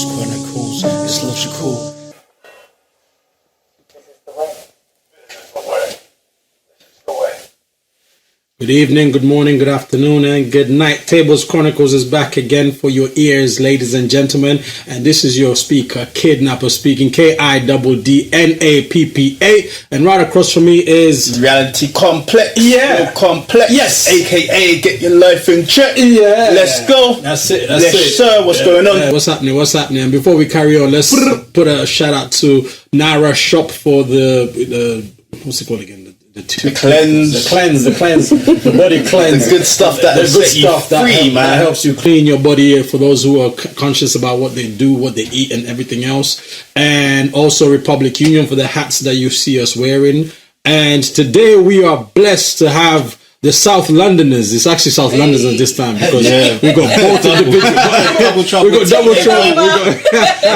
Chronicles, it's logical. Good evening, good morning, good afternoon, and good night. Tables Chronicles is back again for your ears, ladies and gentlemen. And this is your speaker, KiddNappa speaking, KiddNappa. And right across from me is Reality Komplex. Yeah. Komplex. Yes. AKA get your life in check. Yeah. Let's go. That's it. Yes, sir. What's going on? What's happening? And before we carry on, let's put a shout out to Nara Shop for the what's it called again? The cleanse, the body cleanse, the good stuff that that helps you clean your body. For those who are conscious about what they do, what they eat, and everything else, and also Republic Union for the hats that you see us wearing. And today we are blessed to have the South Londoners. It's actually South Londoners this time because we got both individuals. We got double trouble. We got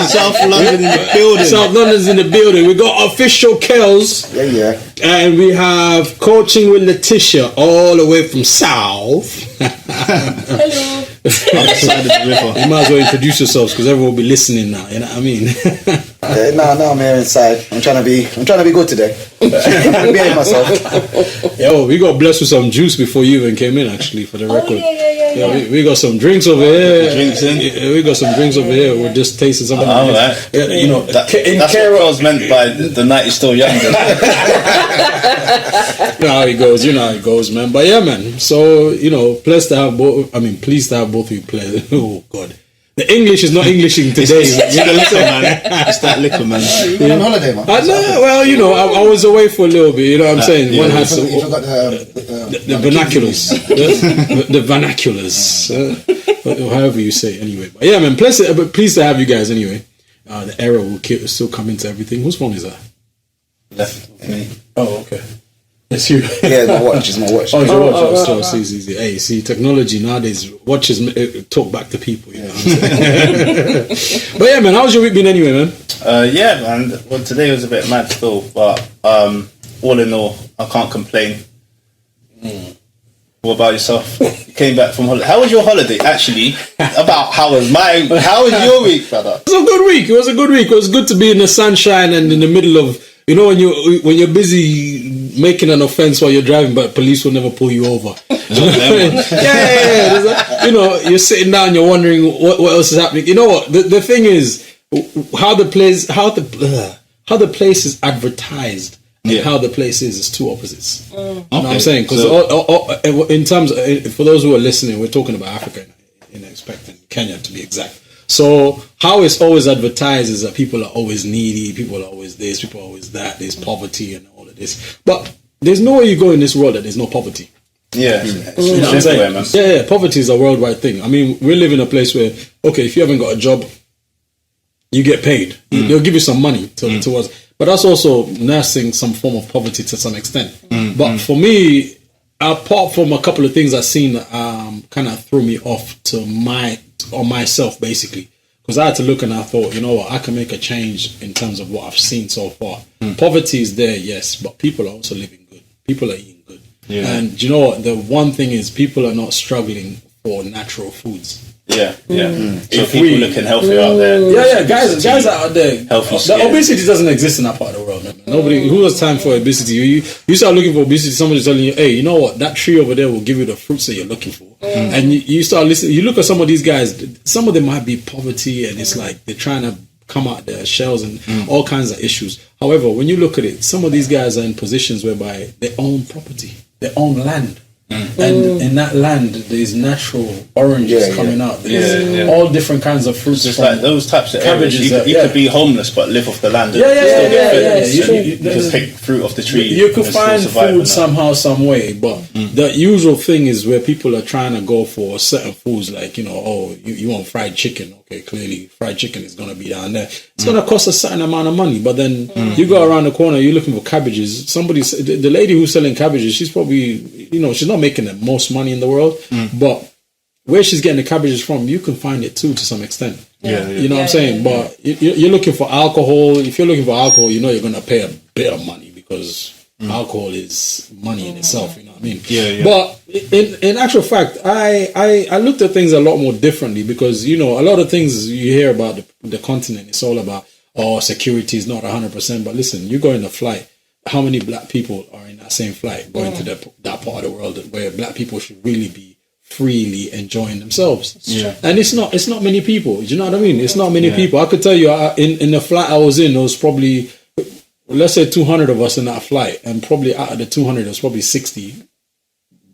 South London in the building. South London's in the building. We got Official Kelz. Yeah. And we have Coaching with Leticia all the way from South. Hello. Outside of the river. You might as well introduce yourselves because everyone will be listening now. You know what I mean? No, I'm here inside. I'm trying to be good today. I'm behaving myself. Yo, we got blessed with some juice before you even came in. Actually, for the record. Yeah. We got some drinks over here. Drinks in. We got some drinks over here. We're just tasting something. Right. You know, that's what I was meant by the night is still young. You know how it goes. You know how it goes, man. But yeah, man. So pleased to have both. I mean, pleased to have both of you play. Oh God. The English is not Englishing today. It's that liquor, man. You're on holiday, man. I was away for a little bit. You know what I'm saying? Yeah, One has you forgot the vernaculars, the vernaculars, however you say. Anyway, but yeah, man. Pleased to have you guys. Anyway, the error will still come into everything. Whose phone is that? Left of me. Oh, okay. It's you. Yeah, my watch. Oh, it's your watch. So it's easy. Hey, see, technology nowadays, watches talk back to people. You know what I'm saying? But yeah, man, how's your week been anyway, man? Yeah, man. Well, today was a bit mad still, but all in all, I can't complain. What about yourself? You came back from holiday. How was your holiday, actually? How was your week, brother? It was a good week. It was good to be in the sunshine and in the middle of, when you're busy making an offense while you're driving, but police will never pull you over. Yeah. You're sitting down, you're wondering what else is happening. You know what? The thing is how the place is advertised and how the place is two opposites. You know what I'm saying? Because in terms of, for those who are listening, we're talking about Africa and expecting Kenya to be exact. So how it's always advertised is that people are always needy, people are always this, people are always that, there's poverty and all of this. But there's no way you go in this world that there's no poverty. Yeah. You know what I'm saying? Yeah, poverty is a worldwide thing. I mean, we live in a place where, okay, if you haven't got a job, you get paid. They'll give you some money towards, but that's also nursing some form of poverty to some extent. But for me, apart from a couple of things I've seen that kind of threw me off on myself, basically, because I had to look and I thought, you know what, I can make a change in terms of what I've seen so far. Poverty is there, yes, but people are also living good. People are eating good. Yeah. And you know what, the one thing is people are not struggling for natural foods. Yeah. So people looking healthy out there. Yeah, guys out there. Healthy the obesity doesn't exist in that part of the world, man. Nobody who has time for obesity. You start looking for obesity, somebody's telling you, hey, you know what? That tree over there will give you the fruits that you're looking for. And you start listening. You look at some of these guys. Some of them might be poverty, and it's like they're trying to come out their shells and all kinds of issues. However, when you look at it, some of these guys are in positions whereby they own property, they own land. And in that land, there's natural oranges coming out. There's all different kinds of fruits. Just like those types of cabbages. You could be homeless but live off the land. You just pick fruit off the tree. You could find food somehow, some way. But the usual thing is where people are trying to go for certain foods, like you want fried chicken. Okay, clearly fried chicken is going to be down there. It's going to cost a certain amount of money. But then you go around the corner, you're looking for cabbages. The lady who's selling cabbages, she's probably she's not making the most money in the world, but where she's getting the cabbages from, you can find it too to some extent. You know what I'm saying? But you're looking for alcohol. If you're looking for alcohol, you're going to pay a bit of money because alcohol is money in itself. You know what I mean? Yeah. But in actual fact, I looked at things a lot more differently because, you know, a lot of things you hear about the continent, it's all about, security is not 100%. But listen, you go in a flight, how many black people are in that same flight going to that part of the world where black people should really be freely enjoying themselves? Yeah. And it's not many people. Do you know what I mean? It's not many people. I could tell you in the flight I was in, there was probably, let's say 200 of us in that flight, and probably out of the 200, there's probably 60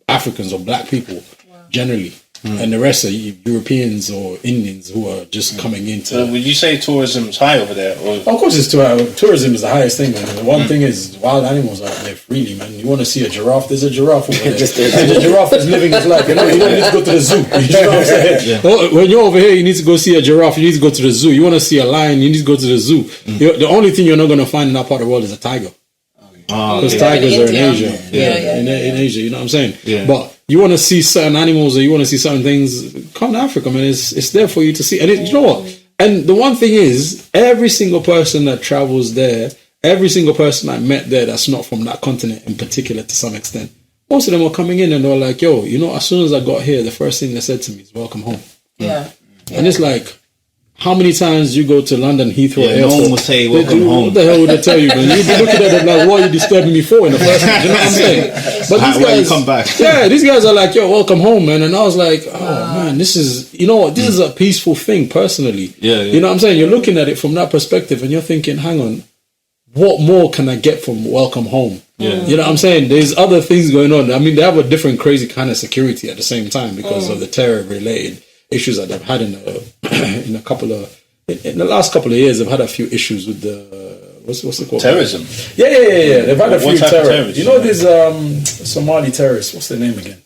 Africans or black people generally. And the rest are Europeans or Indians who are just coming into. So would you say tourism's high over there? Or? Of course, tourism is the highest thing, man. The one thing is wild animals out there freely, man. You want to see a giraffe? There's a giraffe over there. And the giraffe is living his life. You don't need to go to the zoo. You know what I'm saying? When you're over here, you need to go see a giraffe. You need to go to the zoo. You want to see a lion? You need to go to the zoo. The only thing you're not going to find in that part of the world is a tiger. Because tigers are in Asia. In Asia, you know what I'm saying? Yeah. But you want to see certain animals or you want to see certain things, come to Africa, man. It's there for you to see. And you know what? And the one thing is, every single person that travels there, every single person I met there that's not from that continent in particular to some extent, most of them were coming in and they were like, yo, you know, as soon as I got here, the first thing they said to me is, welcome home. And it's like, how many times you go to London Heathrow Airport? No one will say welcome home. What the hell would they tell you? Man? You'd be looking at them like, what are you disturbing me for in the first place? You know what I'm saying? But these guys, you come back. Yeah, these guys are like, yo, welcome home, man. And I was like, oh man, this is, you know what? This is a peaceful thing personally. You know what I'm saying? You're looking at it from that perspective and you're thinking, hang on, what more can I get from welcome home? You know what I'm saying? There's other things going on. I mean, they have a different crazy kind of security at the same time because of the terror related issues that they've had in the last couple of years. They've had a few issues with the what's it called? Terrorism. Yeah. They've had a few terrorists. You know, this Somali terrorists. What's their name again?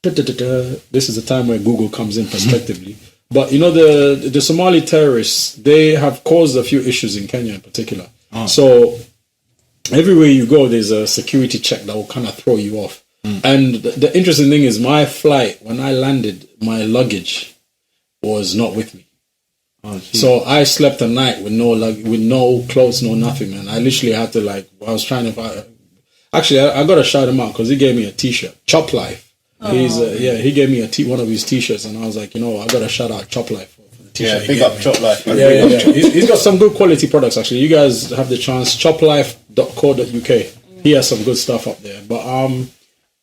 This is a time where Google comes in prospectively. But you know, the Somali terrorists, they have caused a few issues in Kenya in particular. So everywhere you go, there's a security check that will kind of throw you off. And the interesting thing is, my flight, when I landed, my luggage was not with me. So I slept a night with no clothes, no nothing, man. I literally had to I was trying to actually I got to shout him out because he gave me a t-shirt, Chop Life. He gave me one of his t-shirts, and I was like, you know, I got to shout out Chop Life for the t-shirt. Big up Chop Life. Yeah. He's got some good quality products actually. You guys have the chance, choplife.co.uk. He has some good stuff up there. But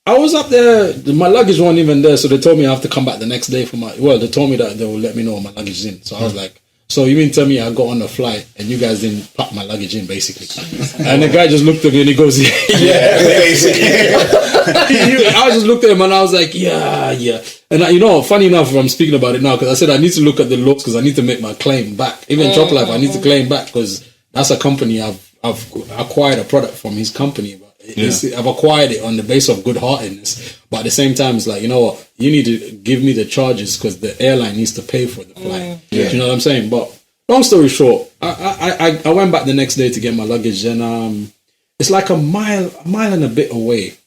I was up there, my luggage wasn't even there, so they told me I have to come back the next day they told me that they will let me know when my luggage is in. So I was like, so you mean tell me I got on the flight and you guys didn't pack my luggage in, basically? And the guy just looked at me and he goes, yeah, basically. I just looked at him and I was like, yeah. And you know, funny enough, I'm speaking about it now because I said I need to look at the looks because I need to make my claim back. Even Chop Life, I need to claim back because that's a company I've acquired a product from his company. I've acquired it on the base of good-heartedness, but at the same time, it's like, you know what, you need to give me the charges because the airline needs to pay for the flight. Do you know what I'm saying? But long story short, I went back the next day to get my luggage, and it's like a mile and a bit away.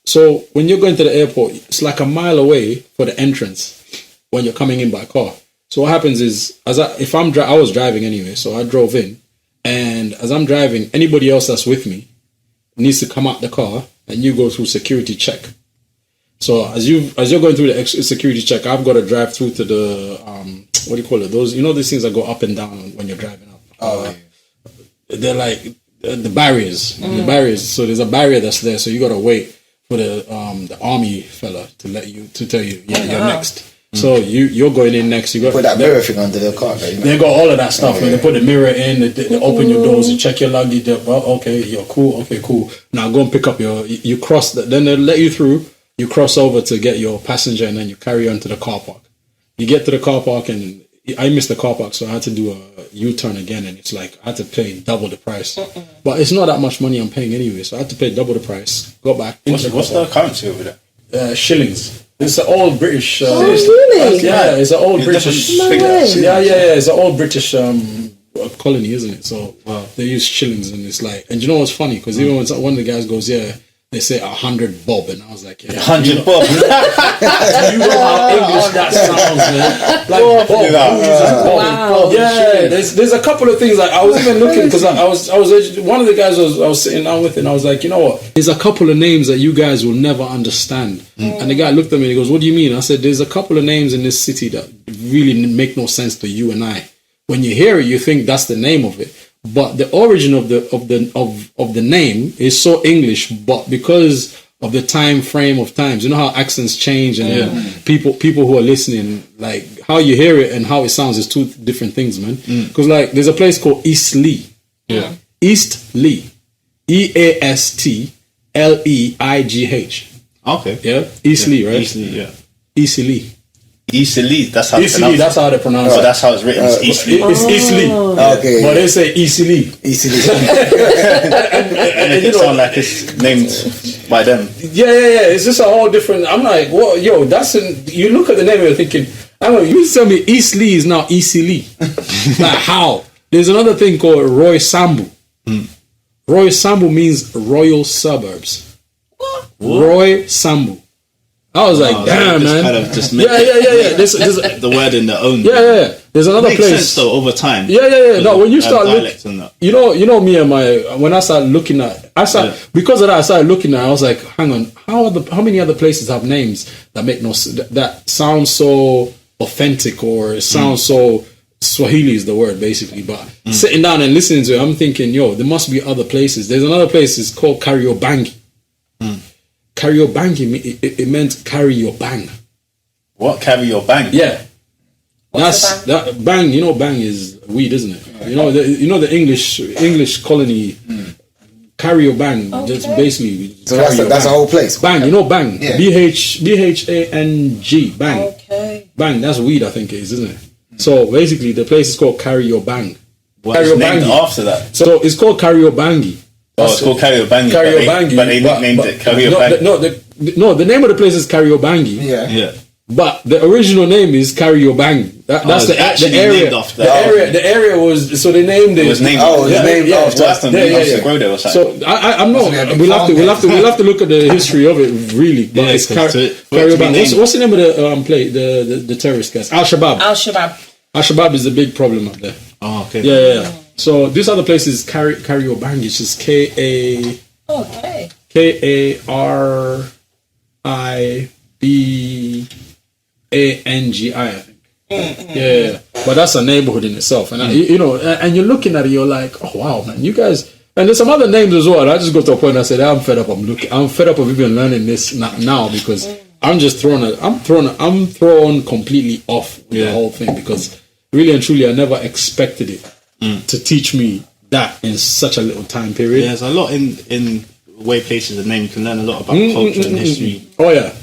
So when you're going to the airport, it's like a mile away for the entrance when you're coming in by car. So what happens is, I was driving anyway, so I drove in, and as I'm driving, anybody else that's with me needs to come out the car and you go through security check. So as you're going through the security check, I've got to drive through to the what do you call it? Those, you know, these things that go up and down when you're driving up. They're like the barriers. The barriers. So there's a barrier that's there. So you got to wait for the army fella to tell you you're next. So you're going in next. You got put that mirror thing under the car. Right? They got all of that stuff. They put the mirror in. They open your doors. They check your luggage. Okay, you're cool. Okay, cool. Now go and pick up you cross. Then they let you through. You cross over to get your passenger, and then you carry on to the car park. You get to the car park, and I missed the car park, so I had to do a U-turn again. And it's like I had to pay double the price. But it's not that much money I'm paying anyway, so I had to pay double the price. Go back. What's the currency over there? Shillings. It's an old British. Really? Yeah, it's an old British. Yeah. It's an old British colony, isn't it? So they use shillings, and it's like, and you know what's funny? Because even when one of the guys goes, yeah, they say 100 bob, and I was like, yeah, 100 bob. you know how English that sounds, man. Like bob. Wow. Yeah, there's a couple of things. Like I was even looking because I was one of the guys I was sitting down with, and I was like, you know what? There's a couple of names that you guys will never understand. And the guy looked at me and he goes, "What do you mean?" I said, "There's a couple of names in this city that really make no sense to you and I. When you hear it, you think that's the name of it." But the origin of the name is so English, but because of the time frame of times, you know how accents change, and people who are listening, like how you hear it and how it sounds is two different things, man. Because like there's a place called East Leigh, East Leigh, EASTLEIGH. Okay. Yeah, East Leigh, right? East Leigh, yeah. East Leigh. Easily, that's how that's how they pronounce it. Oh, that's how it's written. It's easily. It's easily. Okay. But they say easily. Easily. And it sound like it's named by them. Yeah. It's just a whole different. I'm like, whoa, yo, you look at the name and you're thinking, I don't know, you tell me East Leigh is now easily. Like how? There's another thing called Roy Sambu. Roy Sambu means royal suburbs. What? Roy Sambu. I was like, damn, man. Kind of just yeah. There's the word in their own. Yeah. There's another Makes place. sense though over time. Yeah. No, when you start looking, that. you know me and when I started looking at, because of that, I started looking at. I was like, hang on, how many other places have names that make that sound so authentic or sound so Swahili is the word basically. But sitting down and listening to it, I'm thinking, yo, there must be other places. There's another place. It's called Kariobangi. Kariobangi, it meant carry your bang. What? Carry your bang? Yeah. What's that bang. You know, bang is weed, isn't it? You know the English colony. Carry your bang, just basically. So that's a whole place. Bang, you know bang. Yeah. BHANG, bang. Okay. Bang, that's weed, I think it is, isn't it? So basically, the place is called Carry Your Bang. It's named after that. So it's called Kariobangi. Oh, it's called Kariobangi. But they nicknamed it Kariobangi. No, the name of the place is Kariobangi. Yeah. But the original name is Kariobangi. That's the area. The area was so they named it. It was named named after. Aston grow there or something. So I'm not. We'll have to look at the history of it really. But it's Kariobangi. What's the name of the the terrorist guys? Al Shabaab. Al Shabaab is the big problem up there. Oh, okay. Yeah. So this other place is Kariobangi, which is KARIBI, I think. Yeah. But that's a neighborhood in itself, and and you're looking at it, you're like, oh wow, man, you guys. And there's some other names as well. I just got to a point. I said, I'm fed up. I'm fed up of even learning this now because I'm just I'm thrown completely off with the whole thing because really and truly, I never expected it to teach me that in such a little time period. Yeah, there's a lot in the way places are named. You can learn a lot about culture and history. Oh yeah.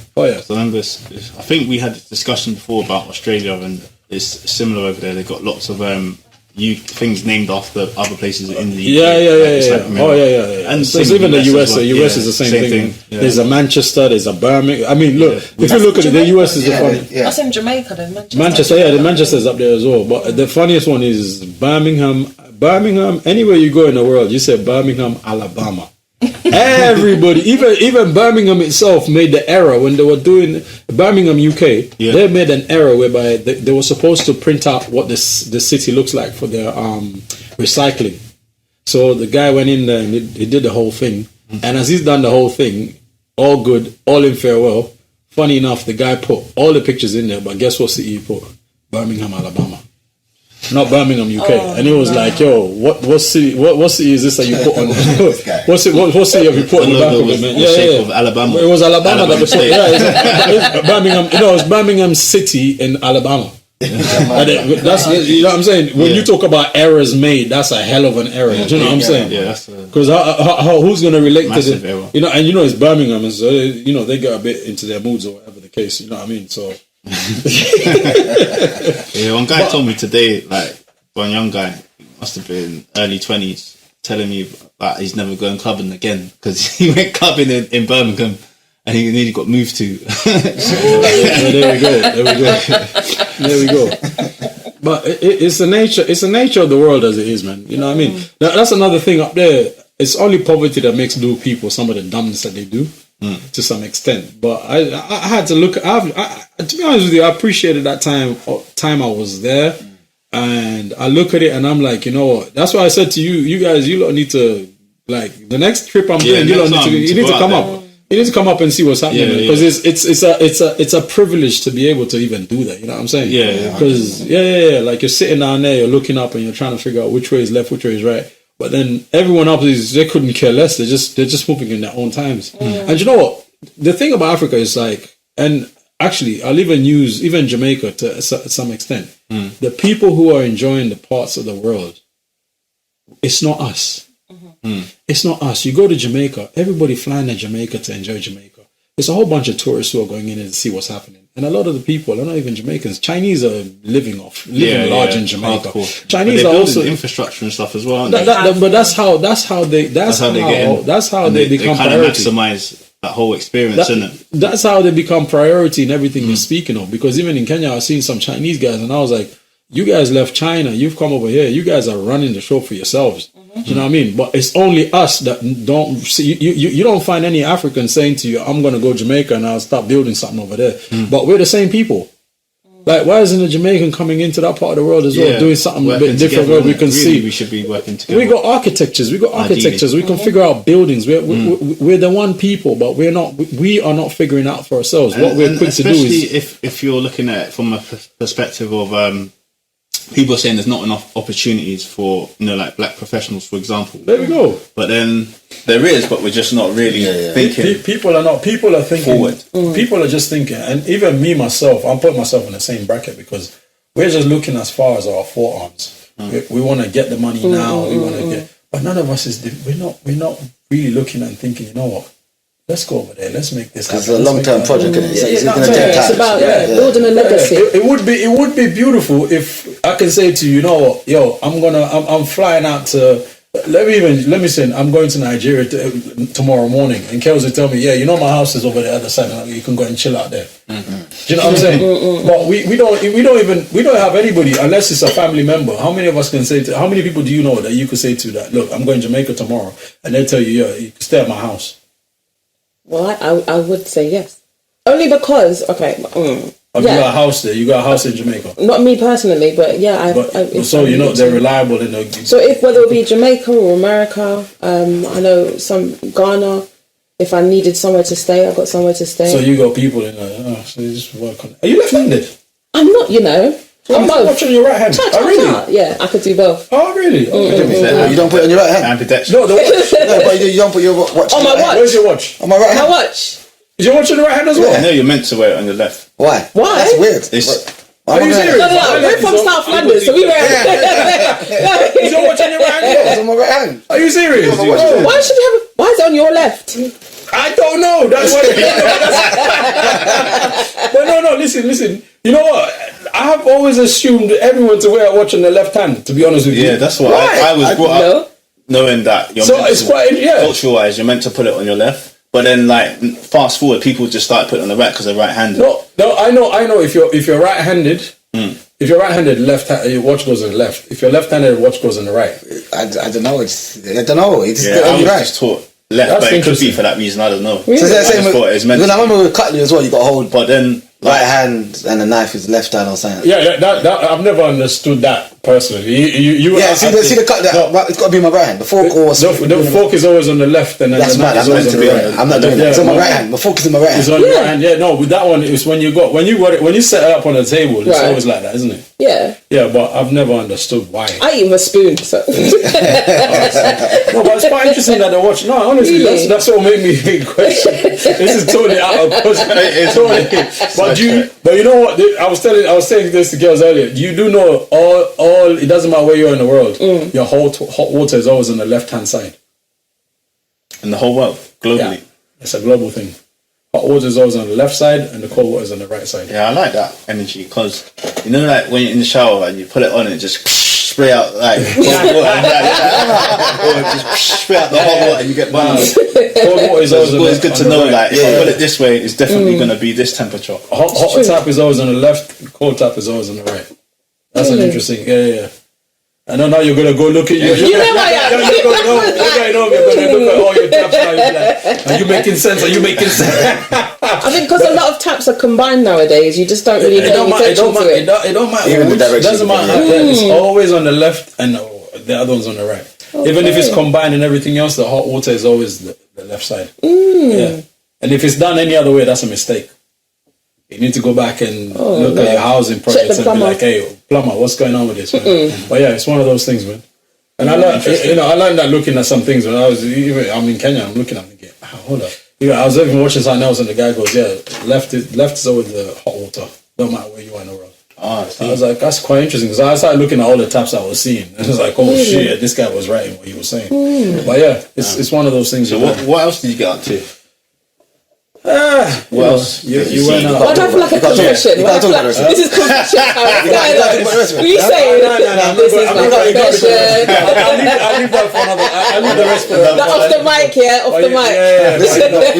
So I remember, I think we had a discussion before about Australia, and it's similar over there. They've got lots of things named after other places in the UK. Yeah. And so even the US. The US is the same thing. Yeah. There's a Manchester. There's a Birmingham. I mean, look, if you look at it, the US is the funny. That's in Jamaica, then Manchester. The Manchester's up there as well. But the funniest one is Birmingham. Anywhere you go in the world, you say Birmingham, Alabama. Everybody, even Birmingham itself made the error when they were doing Birmingham, UK. Yeah. They made an error whereby they were supposed to print out what the city looks like for their recycling. So the guy went in there and he did the whole thing. And as he's done the whole thing, all good, all in farewell. Funny enough, the guy put all the pictures in there, but guess what city he put? Birmingham, Alabama. Not Birmingham, UK. And it was like, yo, what city is this that you put on? what city have you put on the back of it, man? Yeah. Of Alabama. It was Alabama that was put. It's Birmingham. It was Birmingham City in Alabama. That's you know what I'm saying. When you talk about errors made, that's a hell of an error. Do you know what I'm saying? Yeah. Because who's going to relate to the error. And it's Birmingham, and so they get a bit into their moods or whatever the case. You know what I mean? So. One guy told me today, like one young guy, must have been early 20s, telling me that he's never going clubbing again because he went clubbing in Birmingham and he nearly got moved to. There we go. But it's the nature of the world as it is, man. You know what I mean? That's another thing up there. it's only poverty that makes do people some of the dumbness that they do to some extent. But I had to look. To be honest with you, I appreciated that time I was there, and I look at it and I'm like, you know what? That's why I said to you, you guys, you don't need to like the next trip I'm doing. You need to come up. You need to come up and see what's happening because it's a privilege to be able to even do that. You know what I'm saying? Yeah. Because like you're sitting down there, you're looking up and you're trying to figure out which way is left, which way is right. But then everyone up they couldn't care less. They're just moving in their own times. And you know what? The thing about Africa is like, and actually, I'll even use even Jamaica to some extent. The people who are enjoying the parts of the world, it's not us. It's not us. You go to Jamaica, everybody flying to Jamaica to enjoy Jamaica. There's a whole bunch of tourists who are going in and see what's happening. And a lot of the people are not even Jamaicans. Chinese are living large in Jamaica. Hardcore. Chinese are also infrastructure and stuff as well. But that's how they become they kind of priority. maximize that whole experience, isn't it? That's how they become priority in everything you're speaking of. Because even in Kenya, I've seen some Chinese guys, and I was like, "You guys left China. You've come over here. You guys are running the show for yourselves." You know what I mean? But it's only us that don't see. You don't find any African saying to you, "I'm going to go Jamaica and I'll start building something over there." But we're the same people. Like, why isn't a Jamaican coming into that part of the world as well, doing something a bit different where we can see? We should be working together. We got architectures. We can figure out buildings. We're the one people, but we are not figuring out for ourselves. What we're quick to do is, if you're looking at it from a perspective of people are saying there's not enough opportunities for like black professionals, for example. There we go. But then there is, but we're just not really thinking. People are thinking forward. People are just thinking, and even me myself, I'm putting myself in the same bracket because we're just looking as far as our forearms. We want to get the money now. We want to get, but none of us is. We're not really looking and thinking. You know what? Let's go over there. Let's make this happen. It's a long-term project. It's going to take time. It's about building a legacy. It would be beautiful if I can say to you, know what, yo, I'm flying out to. Let me say, I'm going to Nigeria tomorrow morning, and Kelz will tell me, yeah, you know my house is over the other side, and you can go and chill out there. Do you know what I'm saying? But we don't have anybody unless it's a family member. How many of us can say? How many people do you know that you could say to that? Look, I'm going to Jamaica tomorrow, and they tell you, yeah, you can stay at my house. Well, I would say yes. Only because, You got a house there. You got a house in Jamaica. Not me personally, but yeah. So you know they're reliable. So if whether it be Jamaica or America, I know some Ghana. If I needed somewhere to stay, I got somewhere to stay. So you got people in there. So you just work on it. Are you left-handed? I'm not, I'm both. Watching your right hand. Oh, really? Yeah, I could do both. Oh, really? Okay. You don't put it on your right hand? Ambidextrous. No, the watch. No, but you don't put your watch on my watch. Where's your watch? On my right hand. My watch. Is your watch on the right hand as well? No, you're meant to wear it on your left. Why? Why? That's weird. Are you serious? No, we're from South London, so we wear it. Is your watch on your right hand? It's on my right hand. Are you serious? Why should you have? Why is it on your left? I don't know. That's what. But no. Listen. You know what? I have always assumed everyone to wear a watch on the left hand. To be honest with you. Yeah, that's what I was brought up knowing that. You're so it's quite cultural wise, you're meant to put it on your left. But then, like, fast forward, people just start putting it on the right because they're right-handed. No. I know. If you're right-handed, left hand, your watch goes on the left. If you're left-handed, your watch goes on the right. I don't know. I don't know. It's I was right. just taught left, but it could be for that reason. I don't know. Really? So that's I just thought it was meant. I remember with cutlery as well. You got to hold, But then, right hand and the knife is left hand or something. Yeah. That I've never understood that personally. You see the cutlery. It's got to be my right hand. The fork or the fork is always on the left, and then that's the mad. knife is always on the right. I'm not doing that. It's on my right hand. The fork is in my right hand. It's on your right hand. Yeah, no. With that one, it's when you set it up on the table. It's always like that, isn't it? Yeah. Yeah, but I've never understood why. I eat with a spoon, so. No, but it's quite interesting that they watch. No, honestly, Really? that's what made me question. This is totally out of question. But you know what? I was saying this to girls earlier. You do know all. It doesn't matter where you are in the world. Your hot water is always on the left hand side. in the whole world, globally. Yeah. It's a global thing. Hot water is always on the left side and the cold water is on the right side. Yeah, I like that energy because, you know, like when you're in the shower and you put it on and it just spray out like cold water or just spray out the hot water and you get burned. Cold water is always good to know, like, if I put it this way, it's definitely going to be this temperature. Hot tap is always on the left, cold tap is always on the right. That's an interesting, yeah. And now you're gonna go look at your. You know I am. You're gonna look at all your taps now. You're like, are you making sense? Are you making sense? I think because a lot of taps are combined nowadays, you just don't really pay attention to it. It don't matter. Even the direction. Doesn't matter. It's always on the left and the other one's on the right. Okay. Even if it's combined and everything else, the hot water is always the left side. Yeah. And if it's done any other way, that's a mistake. You need to go back and look at your housing projects and be like, hey, plumber, what's going on with this, man? But yeah, it's one of those things, man. And I learned that looking at some things when I'm in Kenya, I'm looking, I'm thinking, hold up. I was even watching something else and the guy goes, yeah, left is always the hot water. No matter where you are in the world. I was like, that's quite interesting because I started looking at all the taps I was seeing. And it was like, oh shit, this guy was right in what he was saying. But yeah, it's one of those things. So what else did you get up to? What else? You went out. Why do I feel like a confession? This is confession time. What are you saying? This is my confession. I'll leave that for another. I'll leave the rest for another. Off the mic, yeah? Off the mic.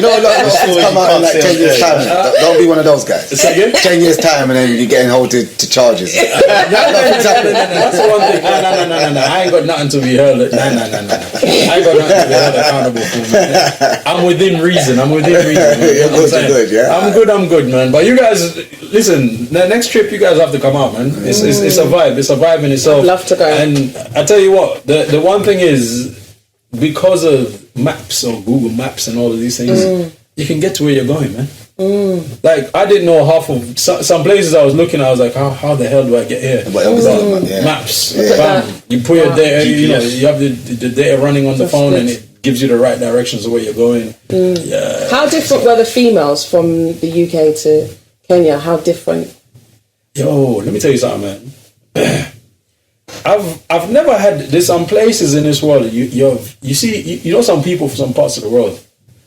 You know, a lot of stories come out in like 10 years' time. Don't be one of those guys. 10 years' time and then you're getting held to charges. That's the one thing. No. I ain't got nothing to be held. No. I ain't got nothing to be held accountable for, man. I'm within reason. Good, yeah. I'm good, man. But you guys, listen, the next trip you guys have to come out, man. It's a vibe. It's a vibe in itself. I'd love to go. And I tell you what, the one thing is, because of maps or Google Maps and all of these things, you can get to where you're going, man. Like, I didn't know half of some places I was looking at. I was like, how the hell do I get here? Maps. Bam. You put your data, you have the data running on the phone and it gives you the right directions of where you're going. Yeah. How different were the females from the UK to Kenya? How different? Yo, let me tell you something, man. I've never had. There's some places in this world you see. You know, some people from some parts of the world.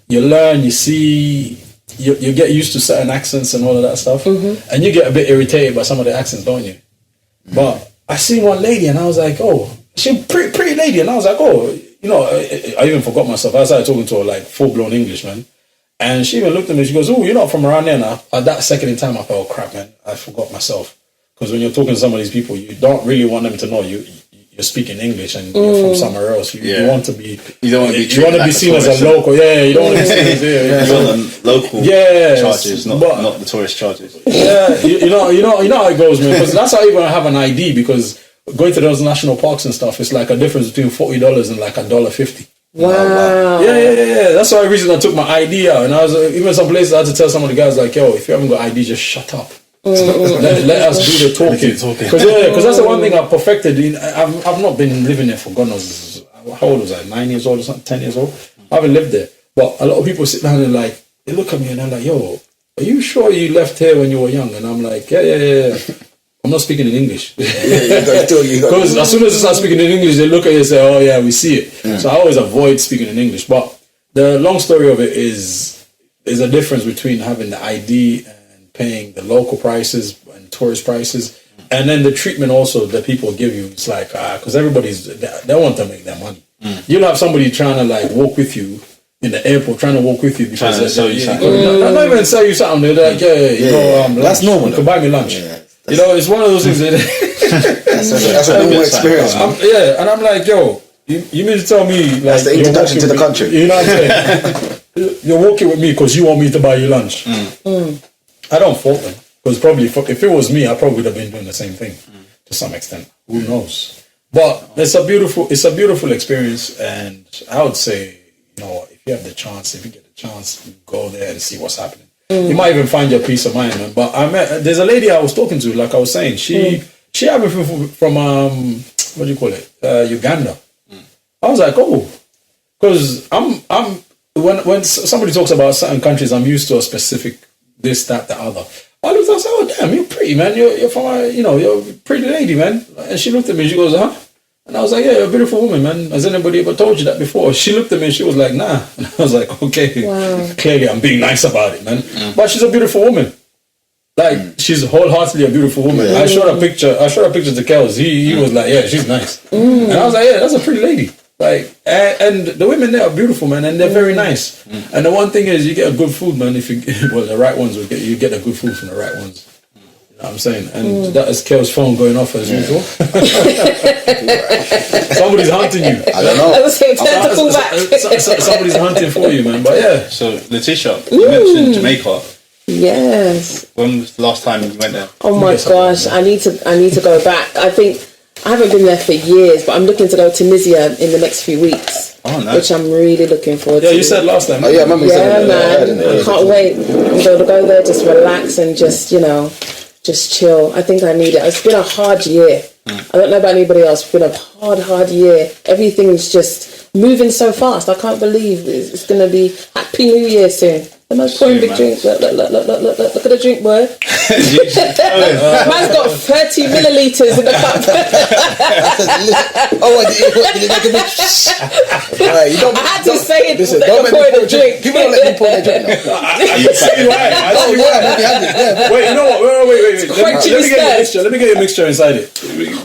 You learn, you see, you get used to certain accents and all of that stuff, and you get a bit irritated by some of the accents, don't you? But I seen one lady and I was like, oh, she's pretty lady, and I was like, oh. You know, I even forgot myself. I started talking to her like full-blown English, man. And she even looked at me, she goes, oh, you're not from around there now. At that second in time, I thought, oh, crap, man, I forgot myself. Because when you're talking to some of these people, you don't really want them to know you're speaking English and you're from somewhere else. You want to be... You don't want to be seen as a local. Yeah, you don't want to be seen as... You want the local charges, not the tourist charges. Yeah, you know how it goes, man. Because that's how even I have an ID, because... going to those national parks and stuff, it's like a difference between $40 and like $1.50. Wow. Yeah. That's why I took my ID out, and I was even some places I had to tell some of the guys like, yo, if you haven't got ID, just shut up. let us do the talking. Because that's the one thing I've perfected. I've not been living there for God knows how old was I? 9 years old or something? 10 years old? I haven't lived there, but a lot of people sit down and like they look at me and they're like, yo, are you sure you left here when you were young? And I'm like, yeah. I'm not speaking in English. Because as soon as I start speaking in English, they look at you and say, oh yeah, we see it. So I always avoid speaking in English. But the long story of it is there's a difference between having the ID and paying the local prices and tourist prices. And then the treatment also that people give you, it's like, because they want to make their money. You'll have somebody trying to like walk with you in the airport, trying to walk with you because they're sell you something. Not even sell you something. They're like, that's normal. You can buy me lunch. You know, it's one of those things that that's a normal experience. And I'm like, yo, you mean to tell me like that's the introduction to the country. You know what I'm saying? You're walking with me because you want me to buy you lunch. I don't fault them, because probably if it was me, I probably would have been doing the same thing to some extent. Who knows? But it's a beautiful experience, and I would say, you know, if you get the chance, go there and see what's happening. You might even find your peace of mind, man. But there's a lady I was talking to, like I was saying, she had me from what do you call it, Uganda. I was like, oh, because when somebody talks about certain countries, I'm used to a specific this, that, the other. I looked, I said, oh damn, you're pretty, man. You're from you're a pretty lady, man. And she looked at me, she goes, huh? And I was like, yeah, you're a beautiful woman, man. Has anybody ever told you that before? She looked at me and she was like, nah. And I was like, okay, clearly I'm being nice about it, man. But she's a beautiful woman. Like, she's wholeheartedly a beautiful woman. I showed a picture to Kelz. He was like, yeah, she's nice. And I was like, yeah, that's a pretty lady. Like, and the women there are beautiful, man, and they're very nice. And the one thing is, you get a good food, man. If you the right ones will you get a good food from the right ones. You I'm saying, and that is Kel's phone going off as usual. Somebody's hunting you. I don't know. I was saying, time to call back. Somebody's hunting for you, man. But yeah. So, Leticia, you mentioned Jamaica. Yes. When was the last time you went there? Oh my gosh, I need to go back. I think I haven't been there for years, but I'm looking to go to Tunisia in the next few weeks. Oh, nice. Which I'm really looking forward to. Yeah, you said last time. Oh yeah, I remember you Yeah, saying that. man. I can't wait. I'm going to go there, just relax and just chill. I think I need it. It's been a hard year. I don't know about anybody else. It's been a hard year. Everything's just moving so fast. I can't believe it's going to be Happy New Year soon. The most pouring big drink. Look at the drink, boy. Man's got 30 millilitres in the cup. Oh, did you make a big... Right, I had to say it. Listen, don't make me pour the drink. People don't let me pour their drink now. I see why. Wait, you know what? Wait. Let me get your mixture inside it.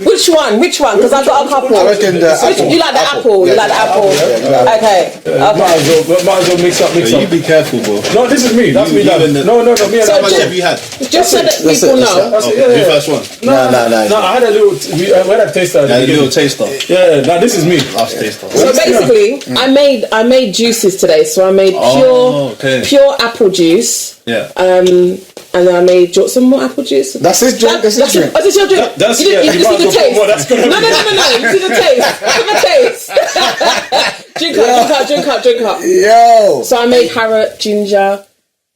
Which one? Because I got a couple. I reckon the apple. You like the apple? You like the apple? Okay. Might as well mix up. You be careful, bro. No, this is me. That's me. No, me and How much have you had? Just so that people know. Your first one? No. I had a little. We had a taster. You had a little taster. Yeah. Now this is me. Last taster. So basically, I made juices today. So I made pure apple juice. Yeah. And then I made some more apple juice. That's his drink. That's his drink. Oh, this your drink? That's you see the taste? No. You see the taste? Look at the taste. Drink up. Yo. So I made carrot, ginger,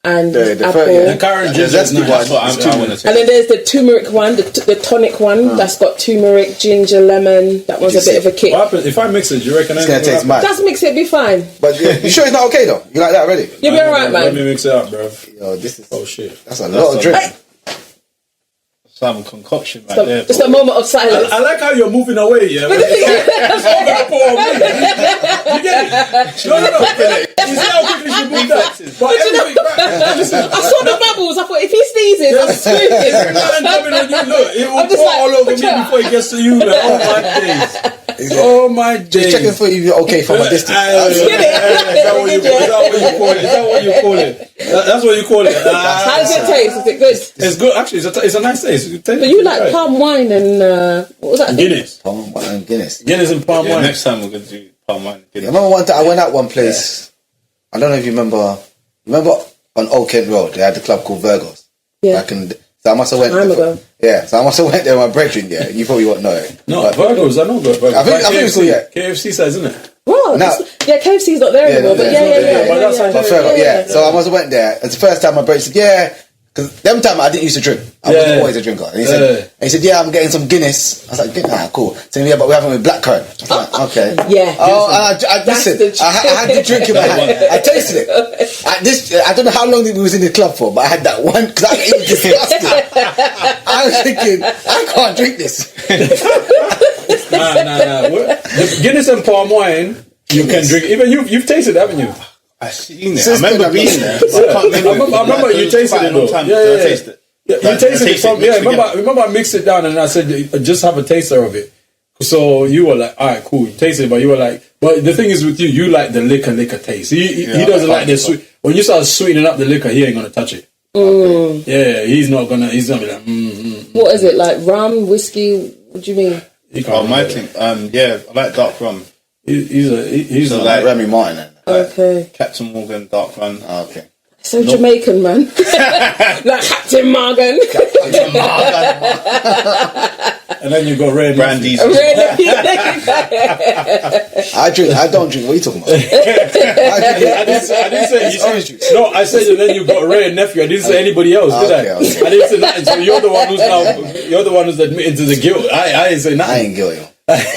and apple. The carrot ginger. That's what I want to take. And then there's the turmeric one, the tonic one. That's got turmeric, ginger, lemon. That one's a bit of a kick. What happens if I mix it? Do you reckon it's gonna taste mad? Just mix it, be fine. But you sure it's not okay though? You like that already? You'll be alright, man. Let me mix it up, bro. Yo, this is... Oh shit. That's a lot of drink. Some concoction right there. Just a moment of silence. I like how you're moving away, yeah. You get it? No. You see how quickly she moved that? But I saw the bubbles. I thought if he sneezes, I'm screwed. Look, it will pour all over me before it gets to you. Like, oh my days. Just checking for you okay from a distance. Is that what you call it? That's what you call it. How does it taste? Is it good? It's good, actually. It's a nice taste. But you like palm wine and what was that? Guinness. Palm wine and Guinness. Guinness and palm wine. Next time we're going to do palm wine. I remember one time I went out one place. I don't know if you remember. Remember on Old Kent Road they had the club called Virgos. Yeah. So I must have went there. Yeah, so I must have went there with my brethren. Yeah, you probably won't know it. No, Virgos. I know Virgos. I think it's cool. Yeah, KFC size, isn't it? Well, KFC's not there anymore. But yeah. So I must have went there. It's the first time my brother said, yeah. Because them time I didn't used to drink. I was always a drinker. And he said, yeah, I'm getting some Guinness. I was like, cool. So yeah, but we're having with blackcurrant. I was like, okay. Yeah. Oh, and I listened. I had the drink in my hand. I tasted it. I don't know how long we was in the club for, but I had that one because it was disgusting. I was thinking, I can't drink this. Nah. The Guinness and palm wine, you can drink. Even you've tasted it, haven't you? I've seen it. I remember being there. I remember you tasted it though. Yeah. You tasted it. Remember I mixed it down and I said just have a taster of it. So you were like, all right, cool, you taste it, but you were like, but the thing is with you like the liquor taste. He doesn't like the sweet. When you start sweetening up the liquor, he ain't gonna touch it. Yeah, he's gonna be like, What is it, like rum, whiskey? What do you mean? My thing, I like dark rum. He's like Remy Martin. Okay. Captain Morgan, dark rum. Okay. So Jamaican, man. Like Captain Morgan. And then you got red brandies. I don't drink. What are you talking about? I didn't say orange juice. No, I said and then you got Ray and nephew. I didn't say anybody else, did I? Okay. I didn't say nothing. So you're the one who's admitting to the guilt. I ain't say nothing. I ain't guilty. Whatever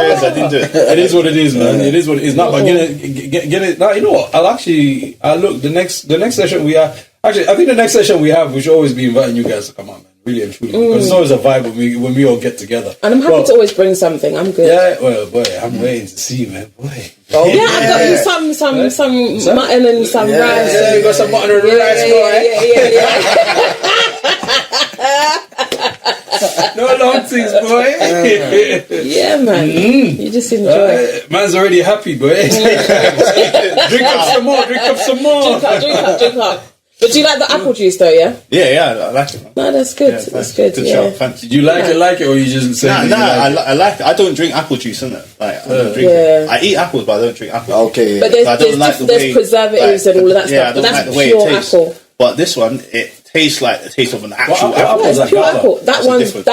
it is, I didn't do it. It is what it is, man. It is what it is. Not, but get it. Now you know what? I'll look. The next session we have. Actually, I think the next session we have, we should always be inviting you guys to come on, man. Really and truly, because it's always a vibe when we all get together. And I'm happy to always bring something. I'm good. Yeah, well, boy, I'm waiting to see, man. Boy. Oh, yeah, I got you some mutton and some rice. Yeah, you got some mutton and rice, boy. No long things, boy. Yeah, man. You just enjoy. Man's already happy, boy. Drink up some more. Drink up. But do you like the apple juice though? Yeah. Yeah, I like it. Man. No, that's good. Yeah, that's good. Good Yeah. shout, fancy. Do you like it, or you just say? I like it. I don't drink apple juice, innit? Like, I don't drink Yeah. it. I eat apples, but I don't drink apple. Okay. But I don't like the there's way, preservatives and all of that yeah, stuff. I don't But that's like the way pure it tastes. apple. But this one, it tastes like the taste of an actual What apple. apple? Yeah, it's like pure Gala. apple. That one's So you did